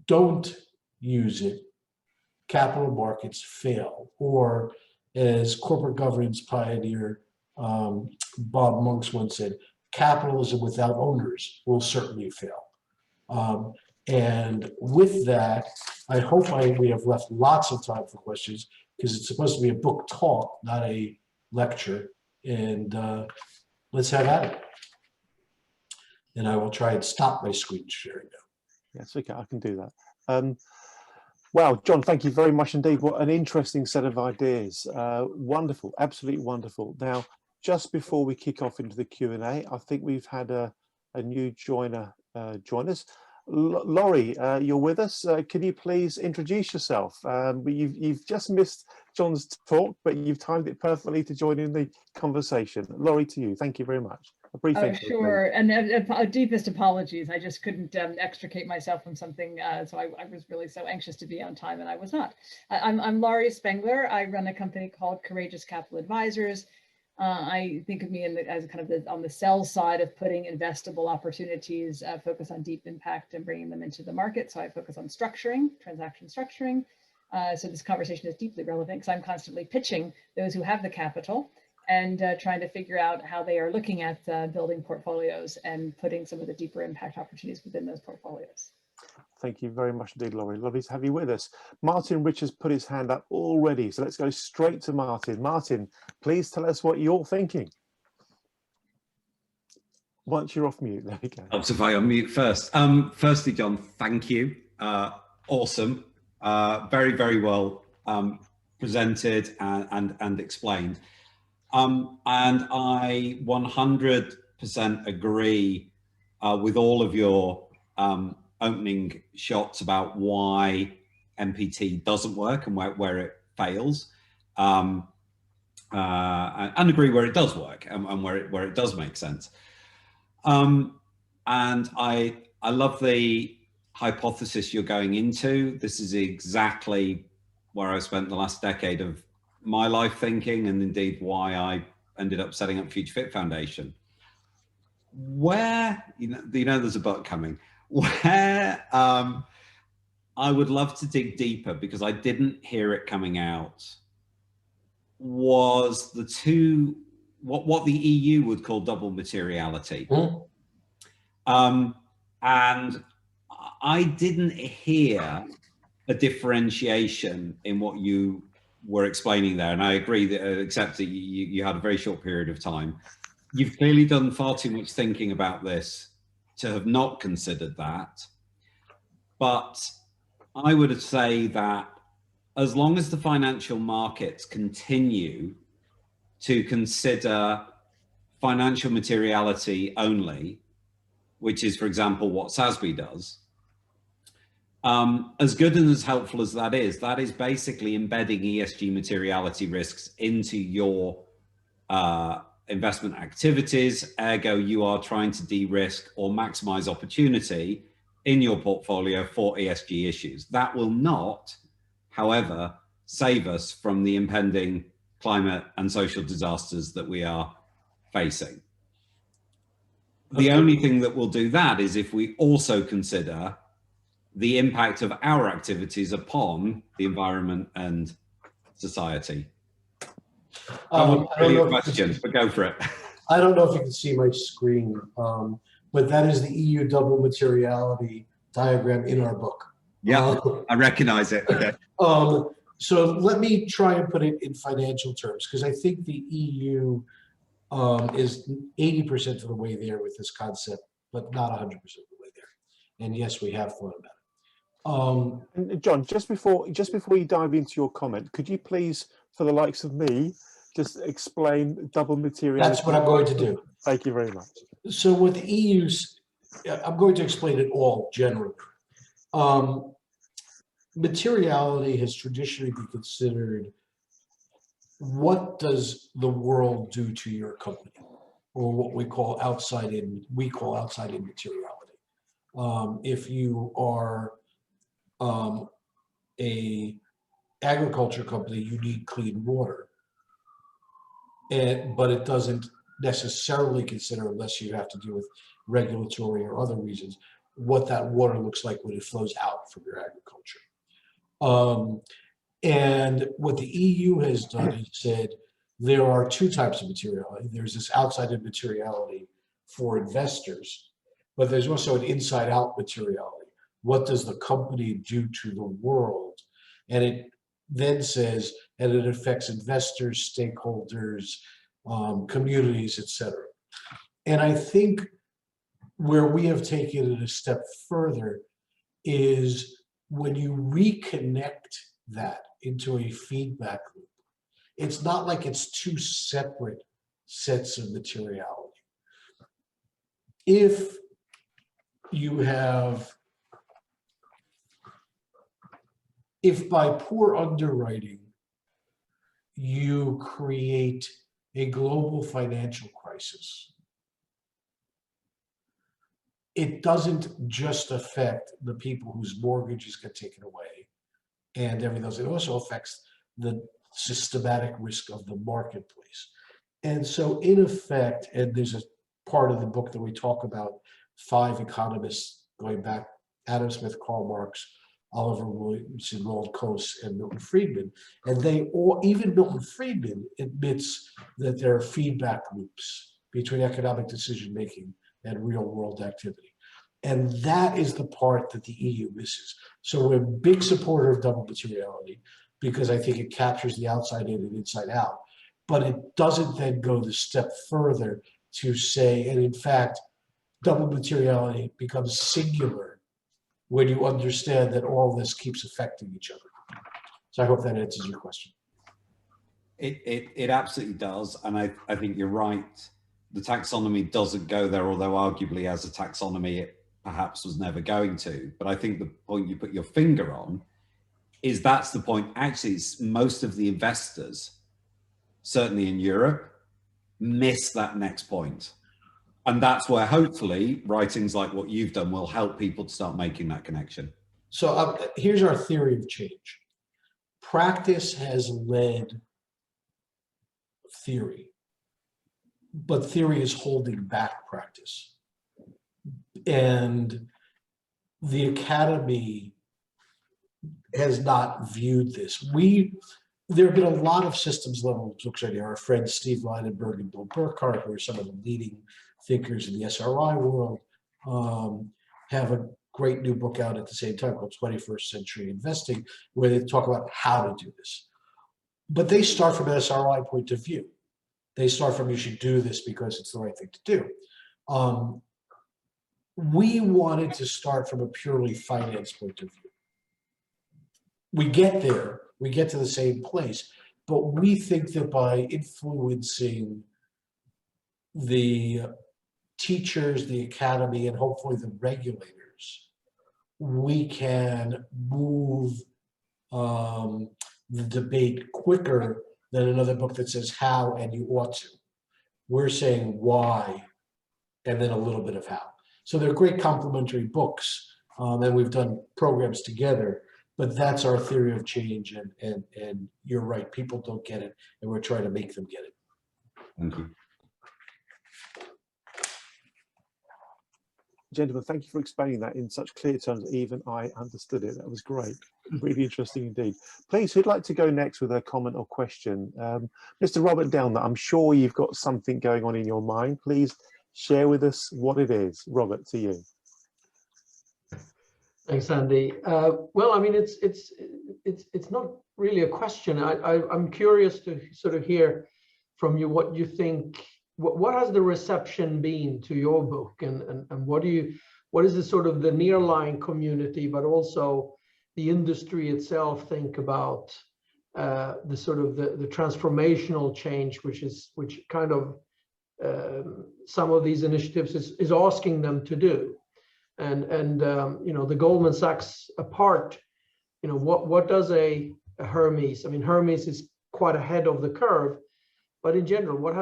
S10: don't use it, capital markets fail, or as corporate governance pioneer Bob Monks once said, capitalism without owners will certainly fail. And with that, I hope we have left lots of time for questions, because it's supposed to be a book talk, not a lecture. And let's have at it. And I will try and stop my screen sharing now.
S1: Yes, okay, I can do that. Wow, John, thank you very much indeed. What an interesting set of ideas. Wonderful, absolutely wonderful. Now, just before we kick off into the Q&A, I think we've had a new joiner join us. Laurie, you're with us. Can you please introduce yourself? You've just missed John's talk, but you've timed it perfectly to join in the conversation. Laurie, to you. Thank you very much. A brief intro,
S11: sure, and deepest apologies. I just couldn't extricate myself from something, so I was really so anxious to be on time, and I was not. I'm Laurie Spengler. I run a company called Courageous Capital Advisors. I think of me as kind of on the sell side of putting investable opportunities, focus on deep impact and bringing them into the market. So I focus on structuring, transaction structuring. So this conversation is deeply relevant because I'm constantly pitching those who have the capital and trying to figure out how they are looking at building portfolios and putting some of the deeper impact opportunities within those portfolios.
S1: Thank you very much indeed, Laurie. Lovely to have you with us. Martin Richards put his hand up already, so let's go straight to Martin. Martin, please tell us what you're thinking. Once you're off mute, there we go.
S3: Helps if I unmute first. Firstly, John, thank you. Awesome. Very, very well presented and explained. And I 100% agree with all of your opening shots about why MPT doesn't work and where it fails, and agree where it does work and where it does make sense. And I love the hypothesis you're going into. This is exactly where I spent the last decade of my life thinking, and indeed why I ended up setting up Future Fit Foundation. Where, you know there's a but coming, where I would love to dig deeper, because I didn't hear it coming out, was the two, what the EU would call double materiality. And I didn't hear a differentiation in what you were explaining there. And I agree that, except that you had a very short period of time. You've clearly done far too much thinking about this to have not considered that. But I would say that as long as the financial markets continue to consider financial materiality only, which is, for example, what SASB does, as good and as helpful as that is basically embedding ESG materiality risks into your investment activities. Ergo, you are trying to de-risk or maximize opportunity in your portfolio for ESG issues. That will not, however, save us from the impending climate and social disasters that we are facing. The only thing that will do that is if we also consider the impact of our activities upon the environment and society. That was really a question, but go for it.
S10: I don't know if you can see my screen, but that is the EU double materiality diagram in our book.
S3: Yeah, I recognize it. Okay.
S10: So let me try and put it in financial terms, because I think the EU is 80% of the way there with this concept, but not 100% of the way there. And yes, we have thought about it.
S1: And John, just before you dive into your comment, could you please, for the likes of me, just explain double materiality?
S10: That's what I'm going to do.
S1: Thank you very much.
S10: So with the EU's, I'm going to explain it all generally. Materiality has traditionally been considered, what does the world do to your company, or what we call outside in materiality. If you are a agriculture company, you need clean water, but it doesn't necessarily consider, unless you have to deal with regulatory or other reasons, what that water looks like when it flows out from your agriculture. And what the EU has done is said there are two types of materiality. There's this outside-in materiality for investors, but there's also an inside-out materiality. What does the company do to the world? And it then says, and it affects investors, stakeholders, communities, etc. And I think where we have taken it a step further is when you reconnect that into a feedback loop, it's not like it's two separate sets of materiality. If by poor underwriting, you create a global financial crisis, it doesn't just affect the people whose mortgages get taken away and everything else. It also affects the systematic risk of the marketplace. And so in effect, and there's a part of the book that we talk about 5 economists going back, Adam Smith, Karl Marx, Oliver Williamson, Roald Coase, and Milton Friedman. And they all, even Milton Friedman admits that there are feedback loops between economic decision-making and real world activity. And that is the part that the EU misses. So we're a big supporter of double materiality because I think it captures the outside in and inside out, but it doesn't then go the step further to say, and in fact, double materiality becomes singular when you understand that all this keeps affecting each other. So I hope that answers your question.
S3: It absolutely does. And I think you're right. The taxonomy doesn't go there, although arguably as a taxonomy, it perhaps was never going to. But I think the point you put your finger on is that's the point. Actually, it's most of the investors, certainly in Europe, miss that next point. And that's where hopefully writings like what you've done will help people to start making that connection.
S10: So here's our theory of change. Practice has led theory, but theory is holding back practice. And the academy has not viewed this. There have been a lot of systems level books right here. Our friends Steve Leidenberg and Bill Burkhart, who are some of the leading thinkers in the SRI world, have a great new book out at the same time called 21st Century Investing, where they talk about how to do this. But they start from an SRI point of view. They start from, you should do this because it's the right thing to do. We wanted to start from a purely finance point of view. We get there, we get to the same place, but we think that by influencing the teachers, the academy, and hopefully the regulators, we can move the debate quicker than another book that says how and you ought to. We're saying why and then a little bit of how. So they're great complementary books, and we've done programs together. But that's our theory of change, and you're right, people don't get it, and we're trying to make them get it.
S3: Thank you.
S1: Gentlemen, thank you for explaining that in such clear terms that even I understood it. That was great. Really interesting indeed. Please, who'd like to go next with a comment or question? Mr. Robert Delner, I'm sure you've got something going on in your mind. Please share with us what it is. Robert, to you.
S7: Thanks, Andy. Well, I mean, it's not really a question. I'm curious to sort of hear from you what you think. What has the reception been to your book, and what is the sort of the nearline community, but also the industry itself think about the sort of the transformational change, which kind of some of these initiatives is asking them to do, and you know, the Goldman Sachs apart, you know, what does a Hermes? I mean, Hermes is quite ahead of the curve. But in general, what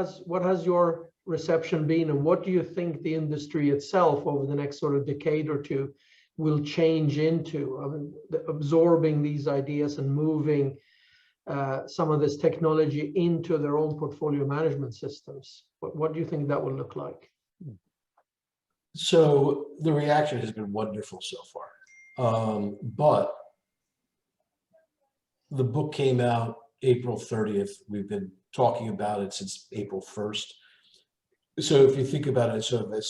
S7: has your reception been, and what do you think the industry itself over the next sort of decade or two will change into? I mean, absorbing these ideas and moving some of this technology into their own portfolio management systems. What do you think that will look like?
S10: So the reaction has been wonderful so far, but the book came out April 30th. We've been talking about it since April 1st. So if you think about it, sort of a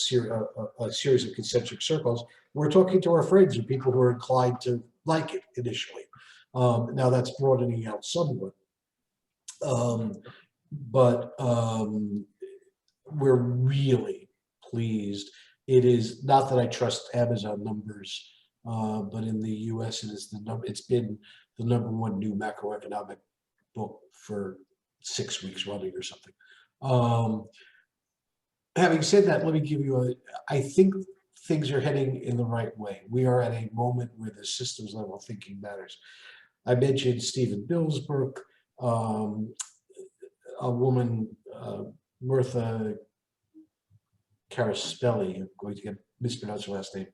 S10: series of concentric circles, we're talking to our friends and people who are inclined to like it initially. Now that's broadening out somewhat. But we're really pleased. It is not that I trust Amazon numbers, but in the US it's been the #1 new macroeconomic book for 6 weeks running or something. Having said that, let me give you I think things are heading in the right way. We are at a moment where the systems level thinking matters. I mentioned Stephen Bill's book. A woman, Mirtha Caraspelli, I'm going to mispronounce her last name,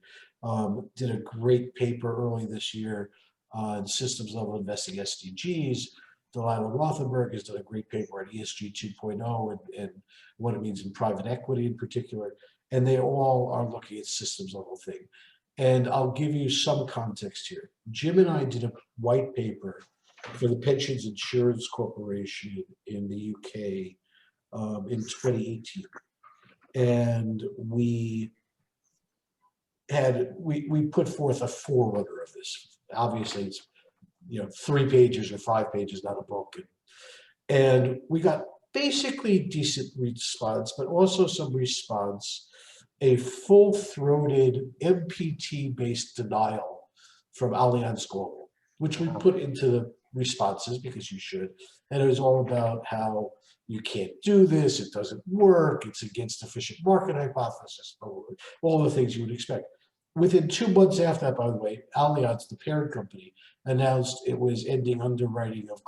S10: did a great paper early this year on systems level investing SDGs. Delilah Rothenberg has done a great paper on ESG 2.0 and what it means in private equity in particular. And they all are looking at systems level thing. And I'll give you some context here. Jim and I did a white paper for the Pensions Insurance Corporation in the UK in 2018. And we put forth a forerunner of this. Obviously, it's 3 pages or 5 pages, not a book. And we got basically decent response, but also some response, a full-throated MPT-based denial from Allianz Global, which we put into the responses because you should. And it was all about how you can't do this, it doesn't work, it's against efficient market hypothesis, all the things you would expect. Within 2 months after that, by the way, Allianz, the parent company, announced it was ending underwriting of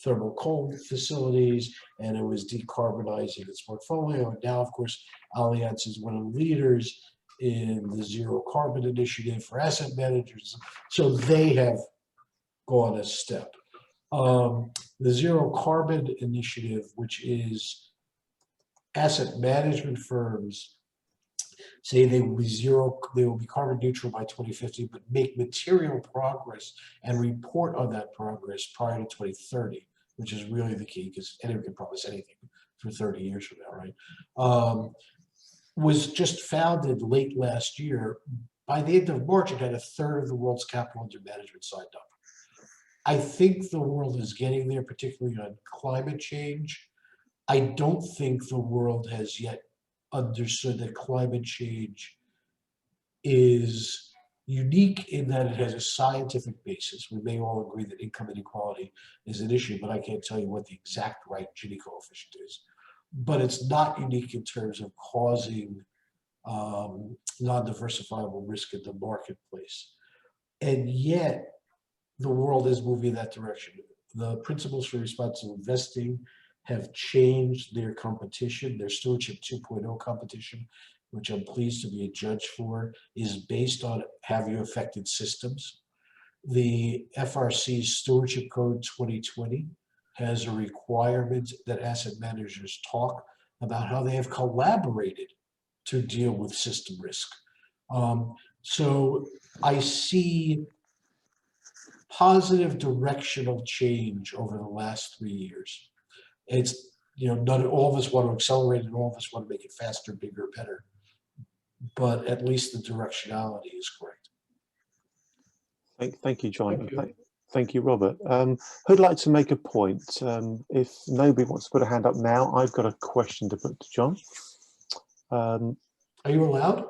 S10: thermal coal facilities, and it was decarbonizing its portfolio. And now, of course, Allianz is one of the leaders in the zero carbon initiative for asset managers. So they have gone a step. The zero carbon initiative, which is asset management firms say they will be carbon neutral by 2050, but make material progress and report on that progress prior to 2030, which is really the key, because anyone can promise anything for 30 years from now, right? Was just founded late last year. By the end of March, it had 1/3 of the world's capital under management signed up. I think the world is getting there, particularly on climate change. I don't think the world has yet understood that climate change is unique in that it has a scientific basis. We may all agree that income inequality is an issue, but I can't tell you what the exact right Gini coefficient is. But it's not unique in terms of causing non-diversifiable risk in the marketplace. And yet, the world is moving in that direction. The principles for responsible investing have changed their competition, their stewardship 2.0 competition which I'm pleased to be a judge for, is based on have you affected systems. The FRC's Stewardship Code 2020 has a requirement that asset managers talk about how they have collaborated to deal with system risk. So I see positive directional change over the last 3 years. It's, not all of us want to accelerate it, all of us want to make it faster, bigger, better. But at least the directionality is correct.
S1: Thank you, John. Thank you, Robert. Who'd like to make a point? If nobody wants to put a hand up now, I've got a question to put to John.
S10: Are you allowed?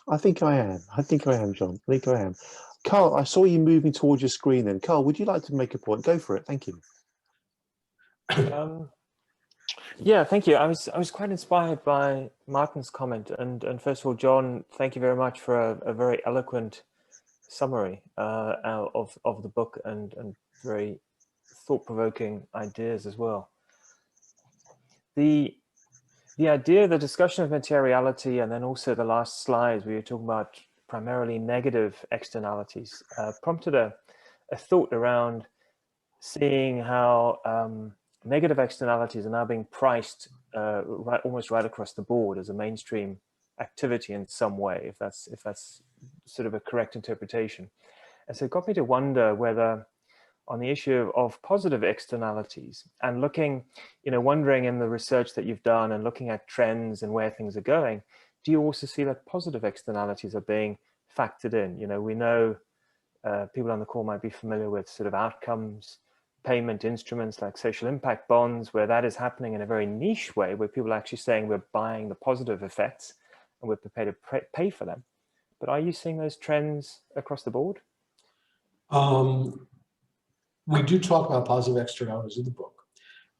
S1: I think I am. I think I am, John. I think I am. Carl, I saw you moving towards your screen then. Carl, would you like to make a point? Go for it. Thank you.
S5: Yeah, thank you. I was quite inspired by Martin's comment. And first of all, John, thank you very much for a very eloquent summary of the book and very thought-provoking ideas as well. The idea, the discussion of materiality, and then also the last slides, we were talking about primarily negative externalities, prompted a thought around seeing how negative externalities are now being priced almost right across the board as a mainstream activity in some way, if that's sort of a correct interpretation. And so it got me to wonder whether on the issue of positive externalities and looking, wondering in the research that you've done and looking at trends and where things are going, do you also see that positive externalities are being factored in? We know people on the call might be familiar with sort of outcomes payment instruments like social impact bonds, where that is happening in a very niche way, where people are actually saying we're buying the positive effects and we're prepared to pay for them. But are you seeing those trends across the board?
S10: We do talk about positive externalities in the book.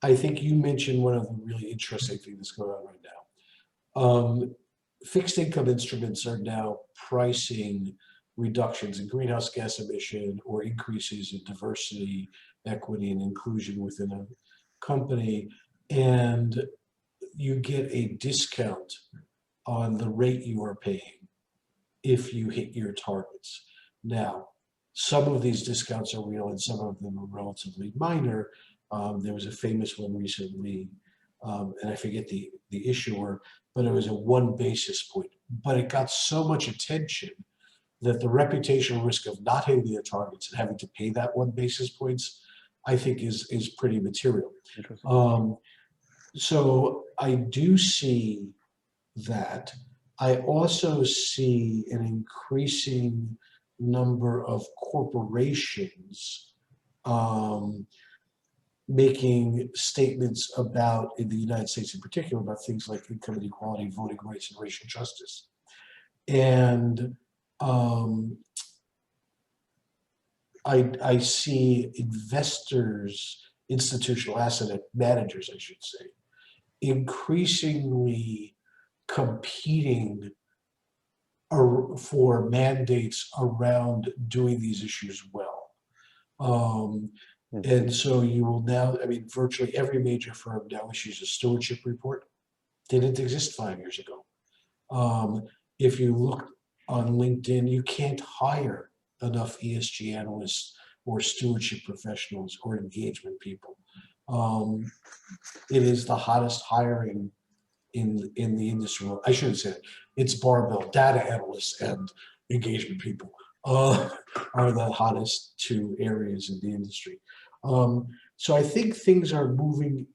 S10: I think you mentioned one of the really interesting things that's going on right now. Fixed income instruments are now pricing reductions in greenhouse gas emission or increases in diversity, equity, and inclusion within a company, and you get a discount on the rate you are paying if you hit your targets. Now, some of these discounts are real and some of them are relatively minor. There was a famous one recently, and I forget the issuer, but it was a 1 basis point. But it got so much attention that the reputational risk of not hitting the targets and having to pay that 1 basis points, I think is pretty material. So I do see that. I also see an increasing number of corporations making statements about, in the United States in particular, about things like income inequality, voting rights, and racial justice. And I see investors, institutional asset managers, I should say, increasingly competing for mandates around doing these issues well. And so you will now, virtually every major firm now issues a stewardship report. Didn't exist 5 years ago. If you look on LinkedIn, you can't hire enough ESG analysts or stewardship professionals or engagement people. It is the hottest hiring in the industry. I shouldn't say it. It's barbell. Data analysts and engagement people are the hottest 2 areas in the industry. So I think things are moving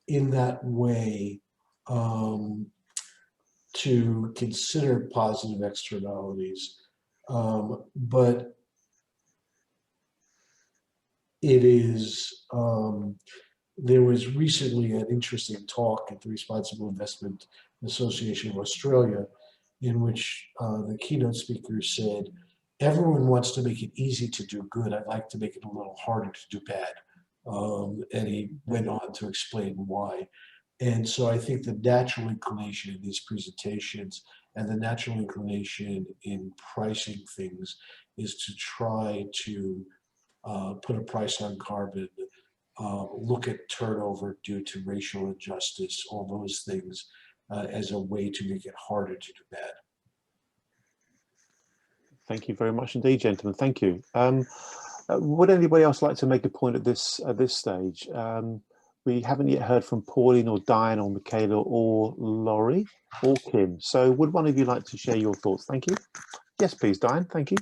S10: in that way to consider positive externalities. But it is, there was recently an interesting talk at the Responsible Investment Association of Australia in which the keynote speaker said, everyone wants to make it easy to do good. I'd like to make it a little harder to do bad. And he went on to explain why. And so I think the natural inclination in these presentations and the natural inclination in pricing things is to try to put a price on carbon, look at turnover due to racial injustice, all those things, as a way to make it harder to do bad.
S1: Thank you very much indeed, gentlemen. Thank you. Would anybody else like to make a point at this stage? We haven't yet heard from Pauline or Diane or Michaela or Laurie or Kim. So would one of you like to share your thoughts? Thank you. Yes, please, Diane. Thank you.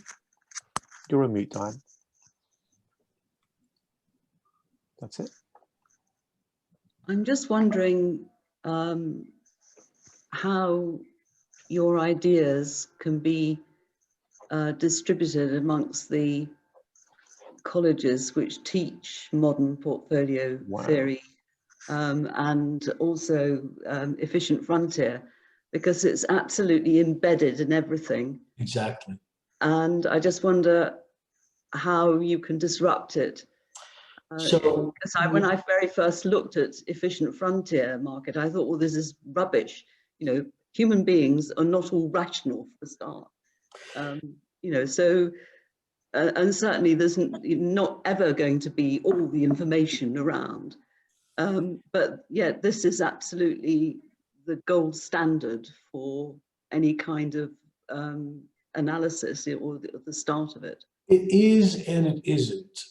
S1: You're on mute, Diane. That's it.
S9: I'm just wondering how your ideas can be distributed amongst the colleges which teach modern portfolio theory and also efficient frontier, because it's absolutely embedded in everything.
S10: Exactly.
S9: And I just wonder how you can disrupt it.
S10: So
S9: when I very first looked at efficient frontier market, I thought, well, this is rubbish. You know, human beings are not all rational for a start. You know, so and certainly there's not ever going to be all the information around. But yet this is absolutely the gold standard for any kind of analysis or the start of it.
S10: it is and it isn't.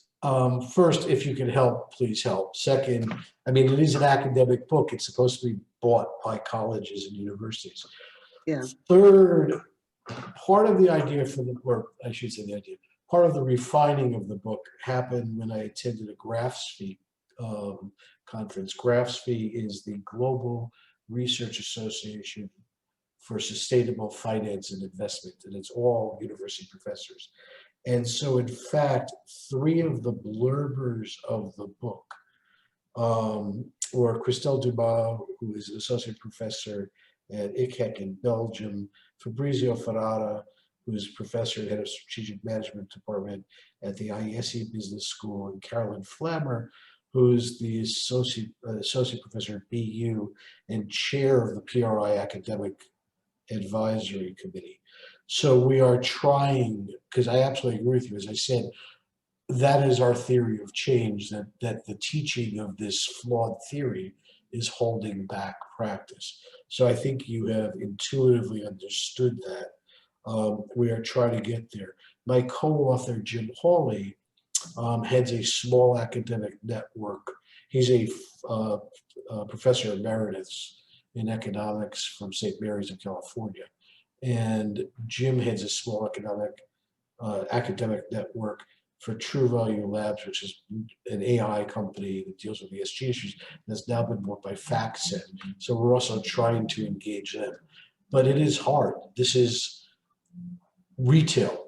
S10: First, if you can help, please help. Second, I mean, it is an academic book. It's supposed to be bought by colleges and universities.
S9: Yeah.
S10: Third, part of the idea for the, or I should say the idea, part of the refining of the book happened when I attended a GRAFSFI conference. GRAFSFI is the Global Research Association for Sustainable Finance and Investment, and it's all university professors. And so, in fact, 3 of the blurbers of the book were Christelle Dumas, who is an associate professor at ICHEC in Belgium, Fabrizio Ferrara, who is professor and head of strategic management department at the IESE Business School, and Carolyn Flammer, who's the associate professor at BU and chair of the PRI Academic Advisory Committee. So we are trying, because I absolutely agree with you, as I said, that is our theory of change, that the teaching of this flawed theory is holding back practice. So I think you have intuitively understood that. We are trying to get there. My co-author, Jim Hawley, heads a small academic network. He's a professor emeritus in economics from St. Mary's in California. And Jim heads a small academic network for True Value Labs, which is an AI company that deals with ESG issues, that's now been bought by FactSet. So we're also trying to engage them. But it is hard. This is retail,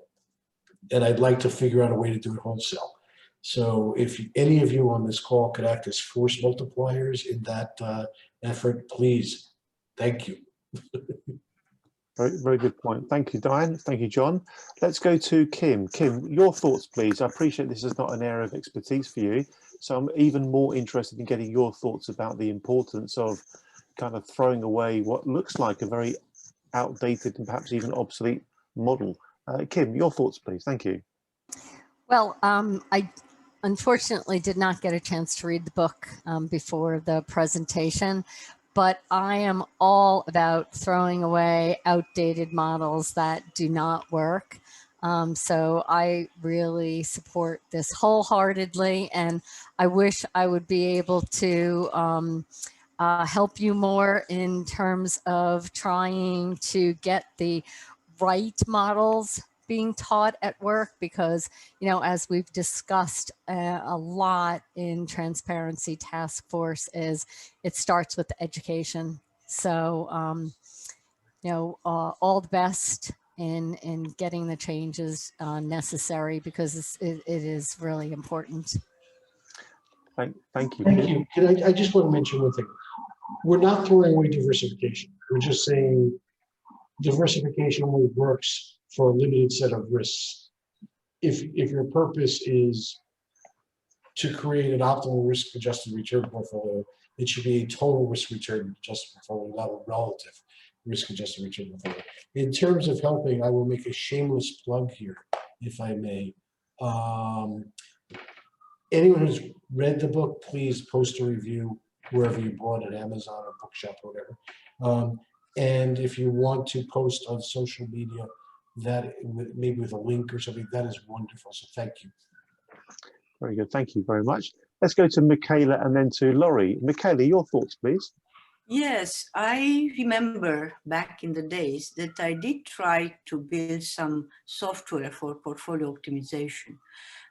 S10: and I'd like to figure out a way to do it wholesale. So if any of you on this call could act as force multipliers in that effort, please, thank you.
S1: Very, very good point. Thank you, Diane. Thank you, John. Let's go to Kim. Kim, your thoughts, please. I appreciate this is not an area of expertise for you, so I'm even more interested in getting your thoughts about the importance of kind of throwing away what looks like a very outdated and perhaps even obsolete model. Kim, your thoughts, please. Thank you.
S2: Well, I unfortunately did not get a chance to read the book before the presentation, but I am all about throwing away outdated models that do not work. So I really support this wholeheartedly, and I wish I would be able to help you more in terms of trying to get the right models being taught at work, because, you know, as we've discussed a lot in Transparency Task Force, is it starts with education. So, you know, all the best in getting the changes necessary, because it is really important.
S1: Thank you.
S10: Thank you. Can I just want to mention one thing. We're not throwing away diversification. We're just saying diversification only works for a limited set of risks. If your purpose is to create an optimal risk-adjusted return portfolio, it should be a total risk-return adjusted portfolio, not a relative risk-adjusted return portfolio. In terms of helping, I will make a shameless plug here, if I may. Anyone who's read the book, please post a review wherever you bought it, Amazon or Bookshop or whatever. And if you want to post on social media, that maybe with a link or something, that is wonderful. So thank you.
S1: Very good. Thank you very much. Let's go to Michaela and then to Laurie. Michaela, your thoughts, please.
S6: Yes, I remember back in the days that I did try to build some software for portfolio optimization.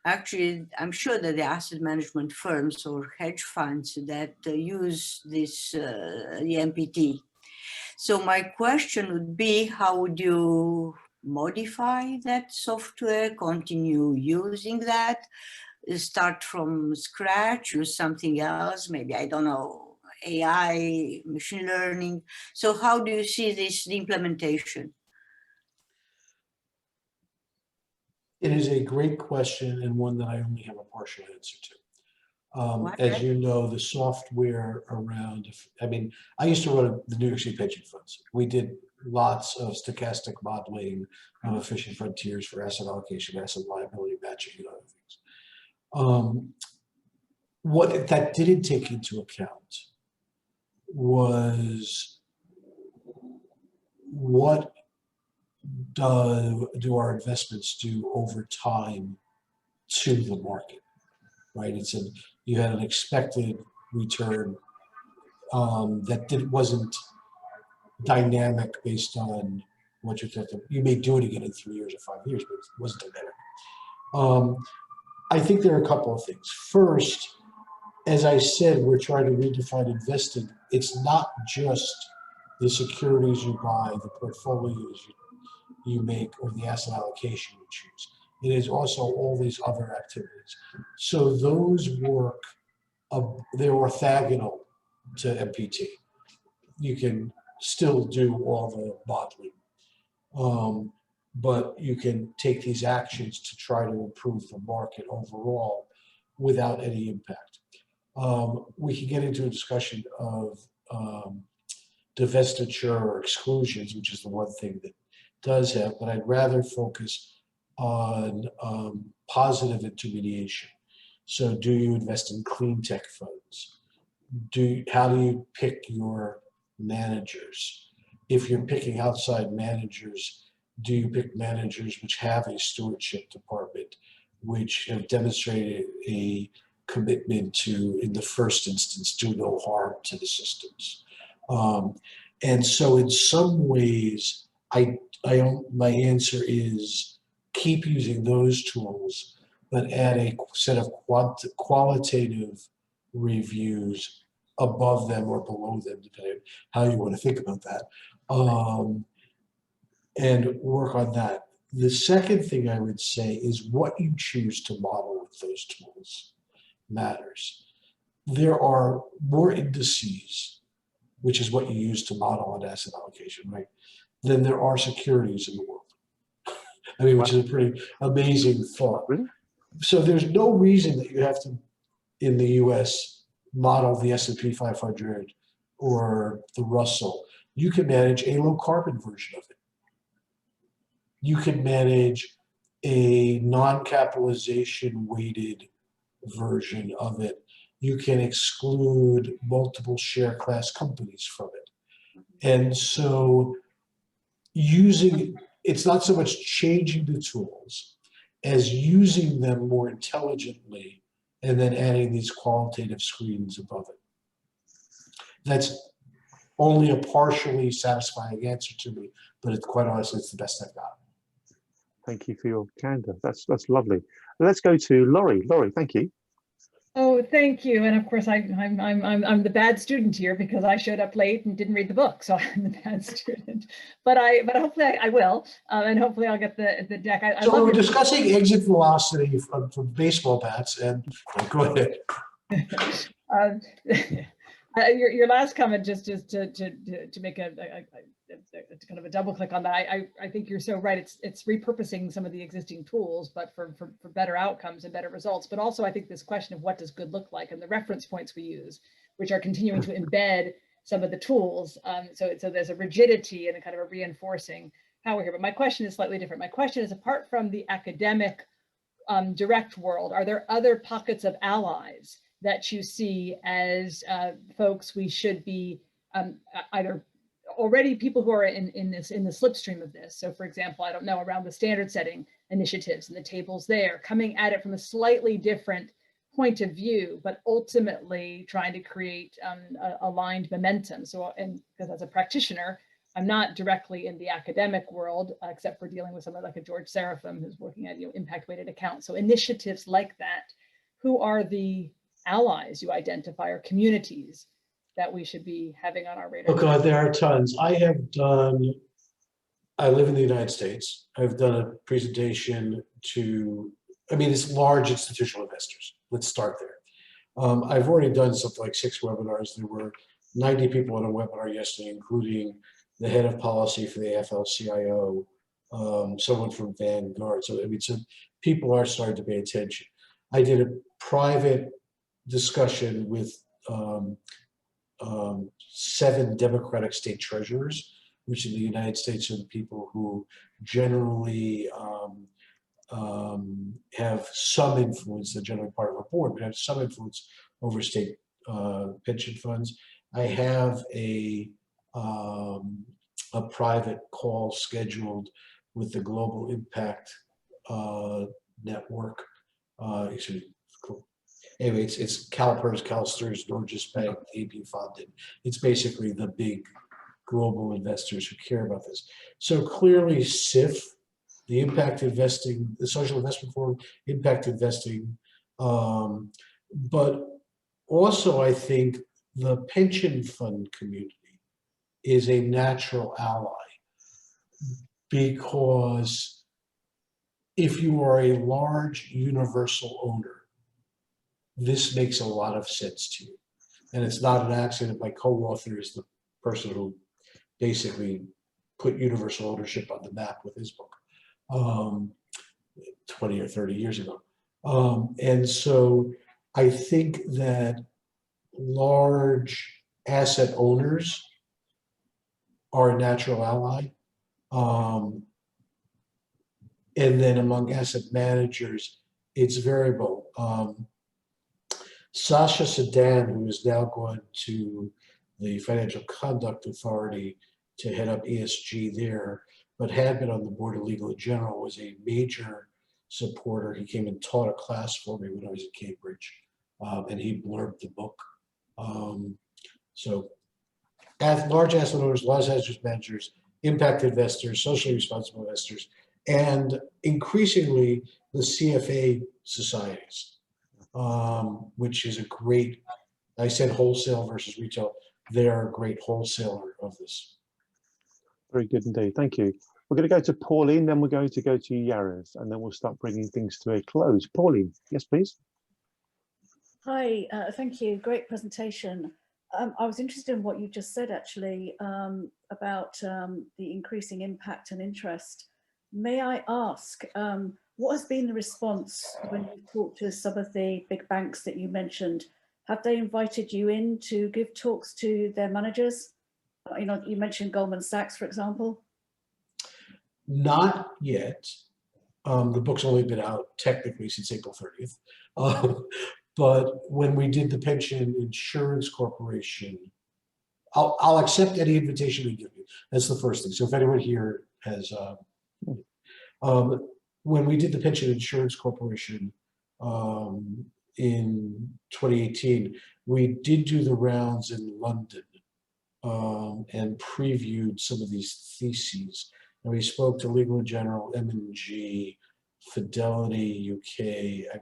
S6: Actually, I'm sure that the asset management firms or hedge funds that use this, the MPT. So my question would be, how would you modify that software, continue using that, start from scratch, use something else, maybe, I don't know, AI, machine learning. So how do you see this, the implementation?
S10: It is a great question and one that I only have a partial answer to. As you know, the software around, I used to run the New York City pension funds. We did lots of stochastic modeling of efficient frontiers for asset allocation, asset liability matching, and other things. What that didn't take into account was what do our investments do over time to the market, right? You had an expected return that wasn't dynamic based on what you thought. You may do it again in 3 years or 5 years, but it wasn't dynamic. I think there are a couple of things. First, as I said, we're trying to redefine investing. It's not just the securities you buy, the portfolios you make, or the asset allocation you choose. It is also all these other activities. So those work, they're orthogonal to MPT. You can still do all the modeling, but you can take these actions to try to improve the market overall without any impact. We can get into a discussion of divestiture or exclusions, which is the one thing that does have, but I'd rather focus on positive intermediation. So do you invest in clean tech funds? How do you pick your managers? If you're picking outside managers, do you pick managers which have a stewardship department, which have demonstrated a commitment to, in the first instance, do no harm to the systems? And so in some ways, my answer is keep using those tools, but add a set of qualitative reviews above them or below them, depending on how you want to think about that, and work on that. The second thing I would say is what you choose to model with those tools matters. There are more indices, which is what you use to model an asset allocation, right, than there are securities in the world. Which is a pretty amazing thought.
S1: Really?
S10: So there's no reason that you have to, in the US, model the S&P 500 or the Russell. You can manage a low carbon version of it. You can manage a non-capitalization weighted version of it. You can exclude multiple share class companies from it. And so it's not so much changing the tools as using them more intelligently and then adding these qualitative screens above it. That's only a partially satisfying answer to me, but it's quite honestly, it's the best I've got.
S1: Thank you for your candor. That's lovely. Let's go to Laurie. Laurie, thank you.
S11: Oh, thank you. And of course, I'm the bad student here because I showed up late and didn't read the book, so I'm the bad student. But hopefully I will, and hopefully I'll get the deck.
S10: So we're discussing exit velocity from baseball bats, and go ahead.
S11: Your last comment, just to make a kind of a double click on that, I think you're so right. It's repurposing some of the existing tools, but for better outcomes and better results. But also, I think this question of what does good look like and the reference points we use, which are continuing to embed some of the tools. So there's a rigidity and a kind of a reinforcing how we're here. But my question is slightly different. My question is, apart from the academic direct world, are there other pockets of allies that you see as folks we should be either already people who are in the slipstream of this. So for example, I don't know, around the standard setting initiatives and the tables there, coming at it from a slightly different point of view, but ultimately trying to create aligned momentum. So, and because as a practitioner, I'm not directly in the academic world, except for dealing with someone like a George Seraphim who's working at impact weighted accounts. So initiatives like that, who are the allies you identify or communities that we should be having on our radar?
S10: Oh God, there are tons. I live in the United States. I've done a presentation to, it's large institutional investors. Let's start there. I've already done something like 6 webinars. There were 90 people on a webinar yesterday, including the head of policy for the AFL-CIO, someone from Vanguard. So people are starting to pay attention. I did a private discussion with 7 Democratic state treasurers, which in the United States are the people who generally have some influence. They're generally part of a board, but have some influence over state pension funds. I have a private call scheduled with the Global Impact Network. Anyway, it's CalPERS, CalSTRS, Norges Bank, AB Funded. It's basically the big global investors who care about this. So clearly SIF, the impact investing, the social investment forum, impact investing, but also I think the pension fund community is a natural ally, because if you are a large universal owner, this makes a lot of sense to you. And it's not an accident. My co-author is the person who basically put universal ownership on the map with his book 20 or 30 years ago. And so I think that large asset owners are a natural ally. And then among asset managers, it's variable. Sasha Sedan, who is now going to the Financial Conduct Authority to head up ESG there, but had been on the board of Legal & General, was a major supporter. He came and taught a class for me when I was at Cambridge, and he blurbed the book. So large asset owners, large asset managers, impact investors, socially responsible investors, and increasingly the CFA societies, which is a great, I said wholesale versus retail, they are a great wholesaler of this.
S1: Very good indeed, thank you. We're going to go to Pauline, then we're going to go to Yareth, and then we'll start bringing things to a close. Pauline, yes, please.
S8: Hi, thank you. Great presentation. I was interested in what you just said, actually, about the increasing impact and interest. May I ask, what has been the response when you talked to some of the big banks that you mentioned? Have they invited you in to give talks to their managers? You know, you mentioned Goldman Sachs, for example.
S10: Not yet. The book's only been out technically since April 30th. But when we did the Pension Insurance Corporation, I'll accept any invitation they give me. That's the first thing. So if anyone here has, when we did the Pension Insurance Corporation in 2018, we did do the rounds in London and previewed some of these theses. And we spoke to Legal & General, M&G, Fidelity UK,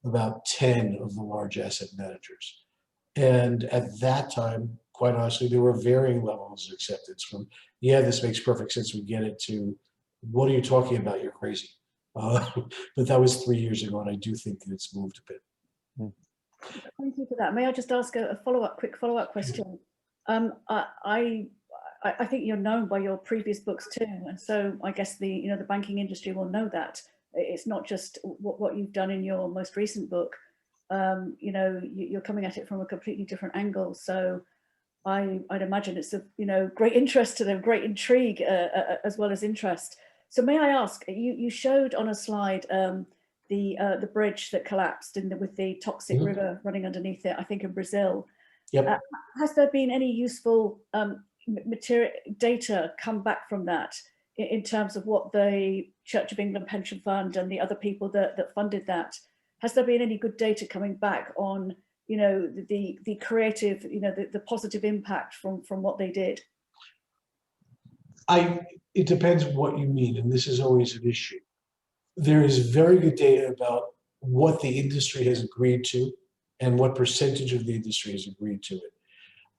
S10: about 10 of the large asset managers. And at that time, quite honestly, there were varying levels of acceptance from, yeah, this makes perfect sense, we get it, to, what are you talking about, you're crazy. But that was 3 years ago, and I do think that it's moved a bit.
S8: Thank you for that. May I just ask a quick follow-up question? I think you're known by your previous books too, and so I guess the banking industry will know that. It's not just what you've done in your most recent book. You're coming at it from a completely different angle. So I'd imagine it's of great interest to them, great intrigue as well as interest. So may I ask, you showed on a slide the bridge that collapsed with the toxic river running underneath it, I think in Brazil.
S10: Yep.
S8: Has there been any useful material data come back from that in terms of what the Church of England pension fund and the other people that funded that? Has there been any good data coming back on, you know, the creative, you know, the positive impact from what they did?
S10: It depends what you mean, and this is always an issue. There is very good data about what the industry has agreed to and what percentage of the industry has agreed to it.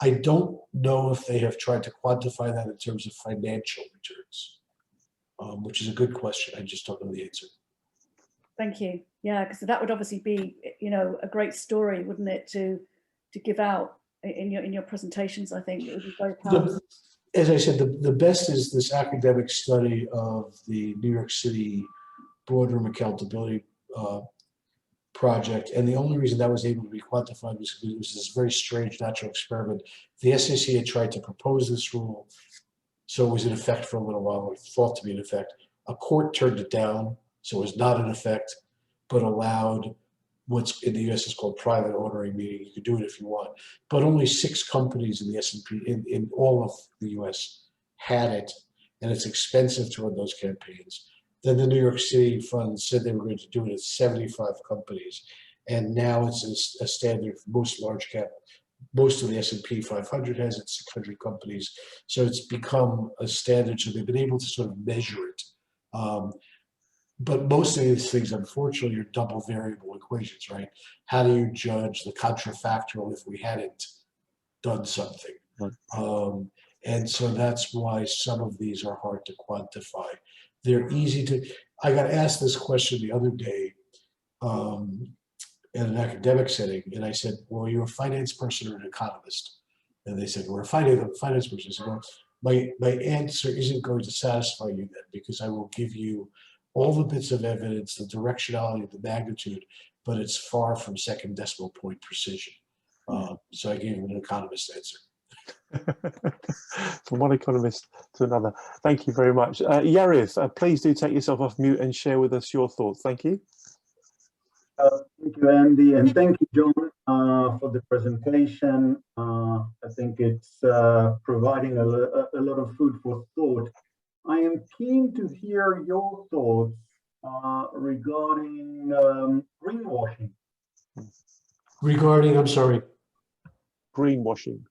S10: I don't know if they have tried to quantify that in terms of financial returns, which is a good question. I just don't know the answer. Thank
S8: you. Yeah, because that would obviously be, you know, a great story, wouldn't it, to give out in your presentations? I think it would be very powerful. As I said, the best is this academic study of the New York City Boardroom Accountability Project. And the only reason that was able to be quantified was because it was this very strange natural experiment. The SEC had tried to propose this rule, so it was in effect for a little while, or thought to be in effect. A court turned it down, so it was not in effect, but allowed what's in the US is called private ordering, meaning you could do it if you want. But only 6 companies in the S&P, in all of the US had it, and it's expensive to run those campaigns. Then the New York City fund said they were going to do it at 75 companies, and now it's a standard for most large cap. Most of the S&P 500 has it, 600 companies. So it's become a standard, so they've been able to sort of measure it. But most of these things, unfortunately, are double variable equations, right? How do you judge the contrafactual if we hadn't done something? And so that's why some of these are hard to quantify. They're easy to, I got asked this question the other day in an academic setting, and I said, well, you're a finance person or an economist? And they said, we're a finance person. I said, well, my answer isn't going to satisfy you then, because I will give you all the bits of evidence, the directionality, the magnitude, but it's far from second decimal point precision. So I gave him an economist answer.
S1: From one economist to another. Thank you very much. Yariv, please do take yourself off mute and share with us your thoughts. Thank you.
S4: Thank you, Andy, and thank you, John, for the presentation. I think it's providing a lot of food for thought. I am keen to hear your thoughts regarding greenwashing.
S10: Regarding, I'm sorry?
S1: Greenwashing.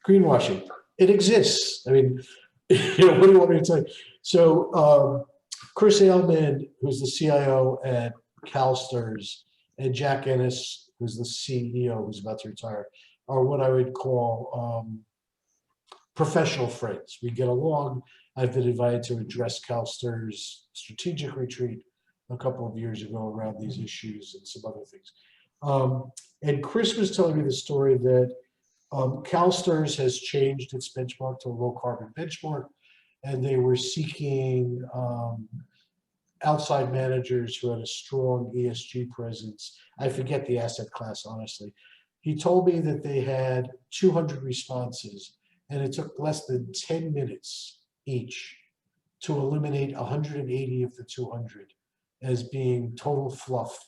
S10: Greenwashing. It exists. I mean, you know, what do you want me to tell you? So Chris Ailman, who's the CIO at CalSTRS, and Jack Ennis, who's the CEO, who's about to retire, are what I would call professional friends. We get along. I've been invited to address CalSTRS strategic retreat a couple of years ago around these issues and some other things. And Chris was telling me the story that CalSTRS has changed its benchmark to a low carbon benchmark, and they were seeking outside managers who had a strong ESG presence. I forget the asset class, honestly. He told me that they had 200 responses, and it took less than 10 minutes each to eliminate 180 of the 200 as being total fluff.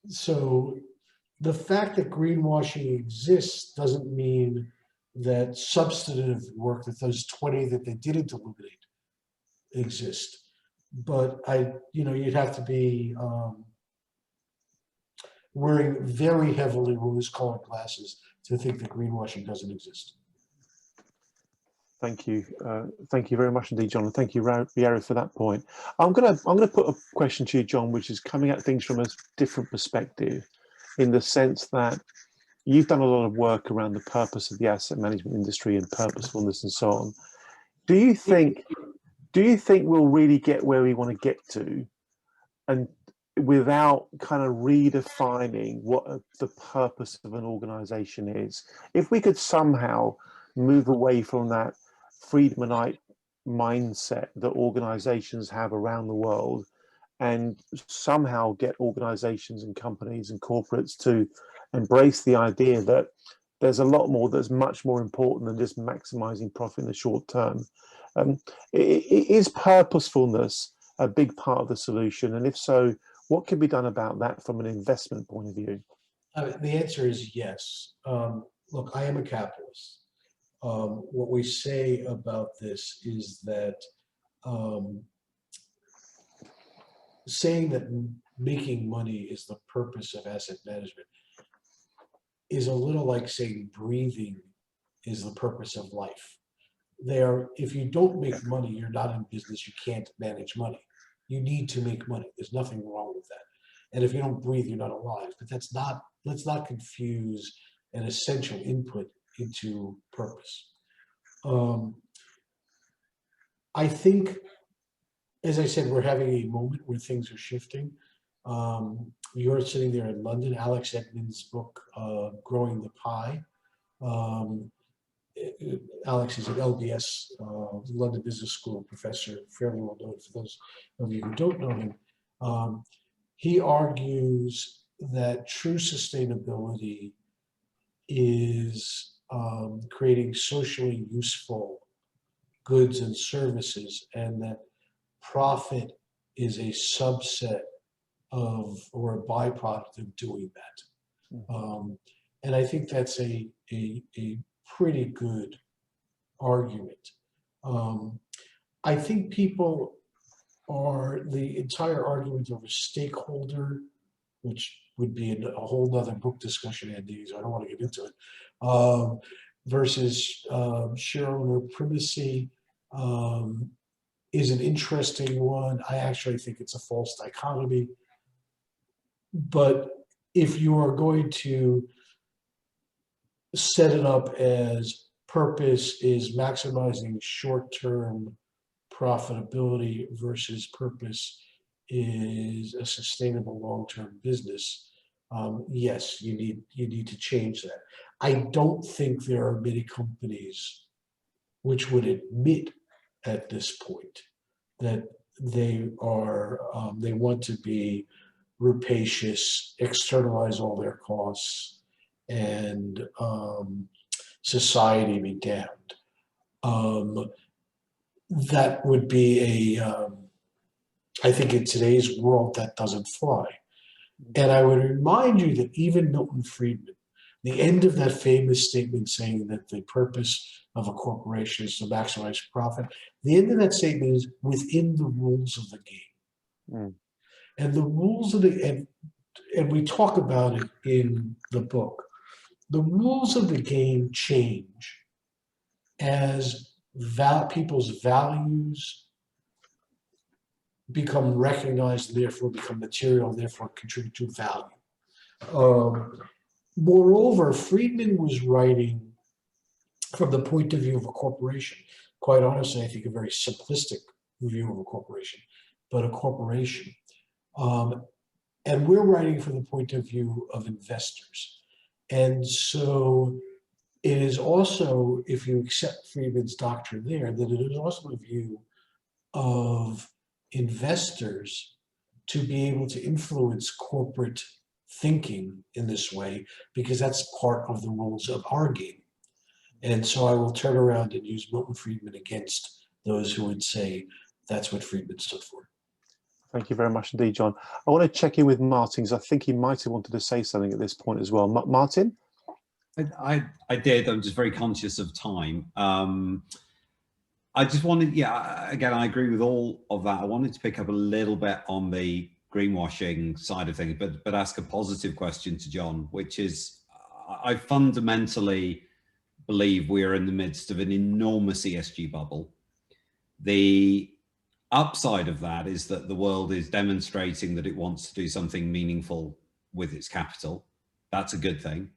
S10: So the fact that greenwashing exists doesn't mean that substantive work, that those 20 that they didn't eliminate, exist. But you know, you'd have to be wearing very heavily rose-colored glasses to think that greenwashing doesn't exist.
S1: Thank you very much indeed, John, and thank you, Yariv, for that point. I'm gonna put a question to you, John, which is coming at things from a different perspective, in the sense that you've done a lot of work around the purpose of the asset management industry and purposefulness and so on. Do you think we'll really get where we want to get to, and without kind of redefining what the purpose of an organization is? If we could somehow move away from that Friedmanite mindset that organizations have around the world, and somehow get organizations and companies and corporates to embrace the idea that there's a lot more that's much more important than just maximizing profit in the short term. Is purposefulness a big part of the solution? And if so, what can be done about that from an investment point of view?
S10: The answer is yes. Look, I am a capitalist. what we say about this is that saying that making money is the purpose of asset management is a little like saying breathing is the purpose of life. If you don't make money, you're not in business, you can't manage money. You need to make money. There's nothing wrong with that. And if you don't breathe, you're not alive. But let's not confuse an essential input into purpose. I think, as I said, we're having a moment where things are shifting. You're sitting there in London, Alex Edmonds' book, Growing the Pie. Alex is an LBS, London Business School professor, fairly well known for those of you who don't know him. He argues that true sustainability is creating socially useful goods and services, and that profit is a subset of, or a byproduct of doing that. And I think that's a pretty good argument. I think people the entire argument over stakeholder, which would be a whole nother book discussion, Andy, so I don't want to get into it, versus share owner primacy is an interesting one. I actually think it's a false dichotomy. But if you are going to set it up as purpose is maximizing short-term profitability versus purpose is a sustainable long-term business, yes, you need to change that. I don't think there are many companies which would admit at this point that they want to be rapacious, externalize all their costs, and society be damned. That would be I think in today's world that doesn't fly. And I would remind you that even Milton Friedman, the end of that famous statement saying that the purpose of a corporation is to maximize profit, the end of that statement is within the rules of the game. And the rules of the, and we talk about it in the book, the rules of the game change as people's values become recognized, therefore become material, therefore contribute to value. Moreover, Friedman was writing from the point of view of a corporation. Quite honestly, I think a very simplistic view of a corporation, but a corporation. And we're writing from the point of view of investors. And so it is also, if you accept Friedman's doctrine there, that it is also a view of investors to be able to influence corporate thinking in this way, because that's part of the rules of our game. And so I will turn around and use Milton Friedman against those who would say that's what Friedman stood for.
S1: Thank you very much indeed, John. I want to check in with Martin, because I think he might have wanted to say something at this point as well. Martin?
S3: I did. I'm just very conscious of time. I just wanted, again, I agree with all of that. I wanted to pick up a little bit on the greenwashing side of things, but ask a positive question to John, which is, I fundamentally believe we are in the midst of an enormous ESG bubble. The upside of that is that the world is demonstrating that it wants to do something meaningful with its capital. That's a good thing.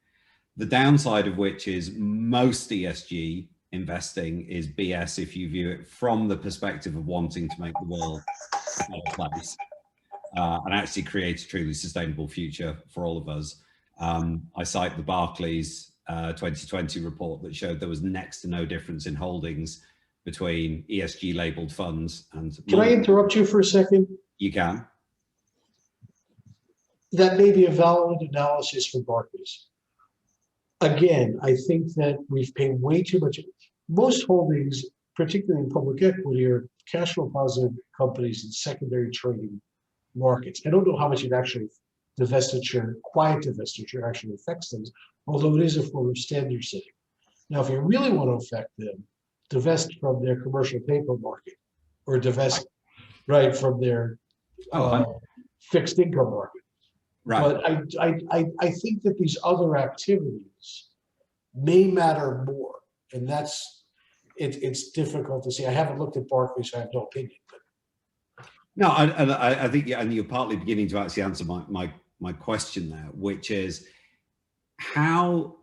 S3: The downside of which is most ESG investing is BS if you view it from the perspective of wanting to make the world a better place and actually create a truly sustainable future for all of us. I cite the Barclays 2020 report that showed there was next to no difference in holdings between ESG labeled funds and...
S10: Can I interrupt you for a second?
S3: You can.
S10: That may be a valid analysis for Barclays. Again, I think that we've paid way too much. Most holdings, particularly in public equity, are cash flow positive companies in secondary trading markets. I don't know how much it actually divestiture, quiet divestiture actually affects things, although it is a form of standard setting. Now, if you really want to affect them, divest from their commercial paper market, or divest from their fixed income market.
S3: Right.
S10: But I think that these other activities may matter more, and it's difficult to see. I haven't looked at Barclays, so I have no opinion. But.
S3: No, I think, and you're partly beginning to actually answer my question there, which is how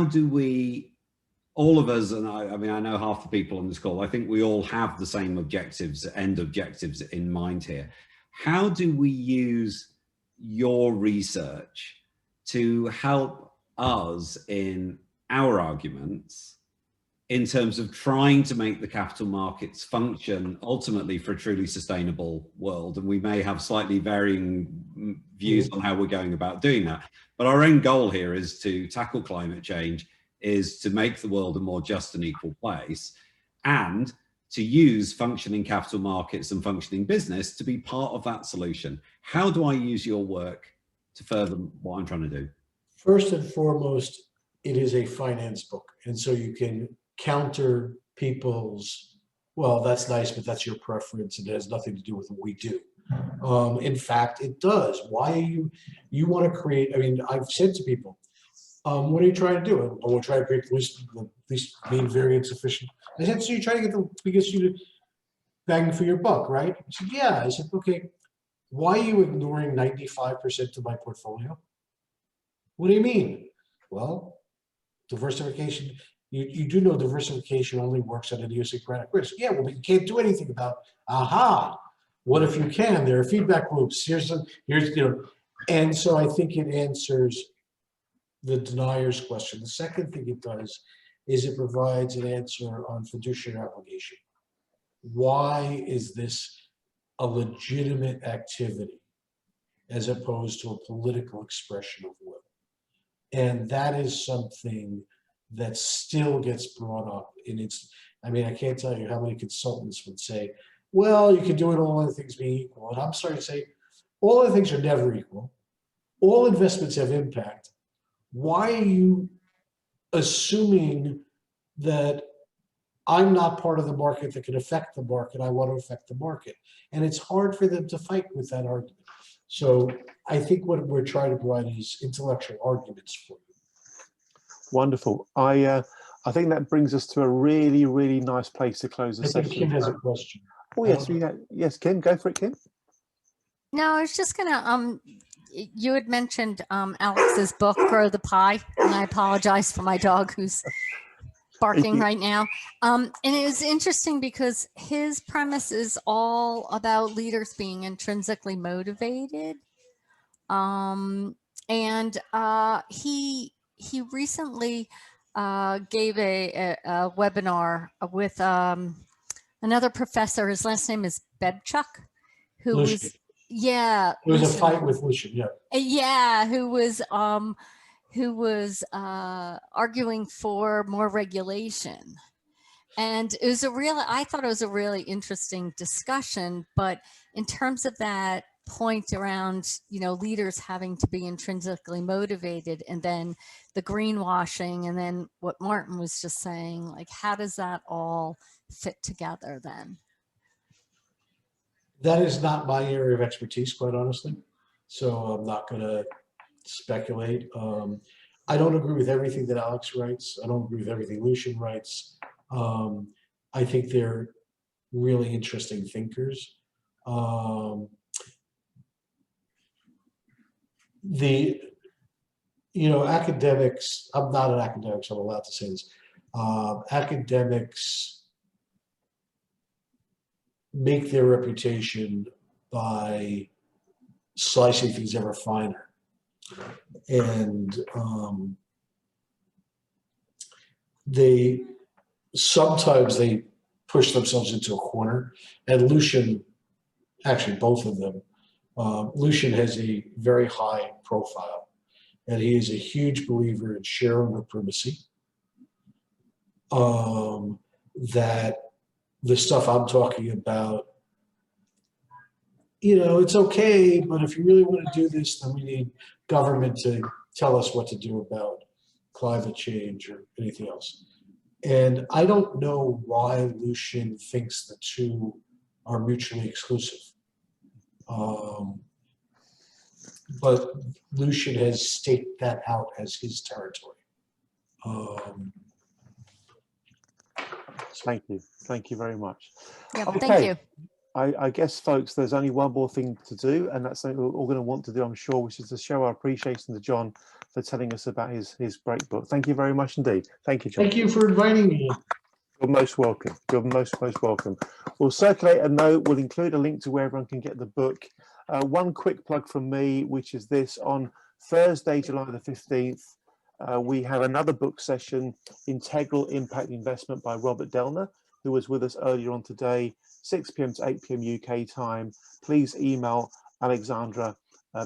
S3: do we, all of us, and I mean, I know half the people on this call, I think we all have the same objectives, end objectives in mind here. How do we use your research to help us in our arguments in terms of trying to make the capital markets function ultimately for a truly sustainable world? And we may have slightly varying views on how we're going about doing that. But our end goal here is to tackle climate change, is to make the world a more just and equal place, and to use functioning capital markets and functioning business to be part of that solution. How do I use your work to further what I'm trying to do?
S10: First and foremost, it is a finance book. And so you can counter people's, well, that's nice, but that's your preference and it has nothing to do with what we do. In fact, it does. Why are you want to create, I mean, I've said to people, what are you trying to do? Oh, we're trying to create the least mean variance efficient. I said, so you're trying to get the biggest unit bang for your buck, right? I said, yeah. I said, okay, why are you ignoring 95% of my portfolio? What do you mean? Well, diversification, you do know diversification only works on idiosyncratic risk. Yeah, well, but you can't do anything about, what if you can? There are feedback loops. Here's, and so I think it answers the denier's question. The second thing it does is it provides an answer on fiduciary obligation. Why is this a legitimate activity as opposed to a political expression of will? And that is something that still gets brought up in its, I mean, I can't tell you how many consultants would say, well, you can do it, all other things being equal. And I'm sorry to say, all other things are never equal. All investments have impact. Why are you assuming that I'm not part of the market that can affect the market? I want to affect the market. And it's hard for them to fight with that argument. So I think what we're trying to provide is intellectual arguments for you.
S1: Wonderful. I think that brings us to a really, really nice place to close the session.
S10: I think Kim has a question.
S1: Oh, yes, yes, Kim, go for it, Kim.
S2: No, I was just gonna, you had mentioned Alex's book, Grow the Pie, and I apologize for my dog who's barking right now. And it was interesting because his premise is all about leaders being intrinsically motivated. And he recently gave a webinar with another professor. His last name is Bebchuk, who
S10: Lucian.
S2: was, yeah.
S10: There was a fight with Lucian, yeah.
S2: Yeah, who was arguing for more regulation. And it was I thought it was a really interesting discussion, but in terms of that point around, leaders having to be intrinsically motivated, and then the greenwashing, and then what Martin was just saying, like, how does that all fit together then?
S10: That is not my area of expertise, quite honestly. So I'm not going to speculate. I don't agree with everything that Alex writes. I don't agree with everything Lucian writes. I think they're really interesting thinkers. Academics, I'm not an academic, so I'm allowed to say this. Academics make their reputation by slicing things ever finer. And sometimes they push themselves into a corner. And Lucian, actually both of them, Lucian has a very high profile, and he is a huge believer in shareowner primacy. That the stuff I'm talking about, it's okay, but if you really want to do this, then we need government to tell us what to do about climate change or anything else. And I don't know why Lucian thinks the two are mutually exclusive. But Lucian has staked that out as his territory.
S1: Thank you very much.
S2: Yep,
S1: Okay.
S2: thank you.
S1: I guess, folks, there's only one more thing to do, and that's something we're all going to want to do, I'm sure, which is to show our appreciation to John for telling us about his great book. Thank you very much indeed. Thank you, John.
S10: Thank you for inviting me.
S1: You're most welcome. You're most welcome. We'll circulate a note. We'll include a link to where everyone can get the book. One quick plug from me, which is this: on Thursday, July the 15th, we have another book session, Integral Impact Investment by Robert Delner, who was with us earlier on today, 6 p.m. to 8 p.m. UK time. Please email Alexandra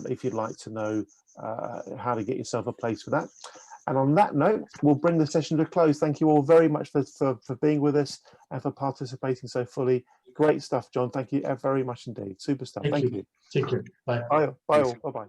S1: if you'd like to know how to get yourself a place for that. And on that note, we'll bring the session to a close. Thank you all very much for being with us and for participating so fully. Great stuff, John. Thank you very much indeed. Super stuff. Thank you.
S10: Take care. Bye.
S1: Bye all. Bye.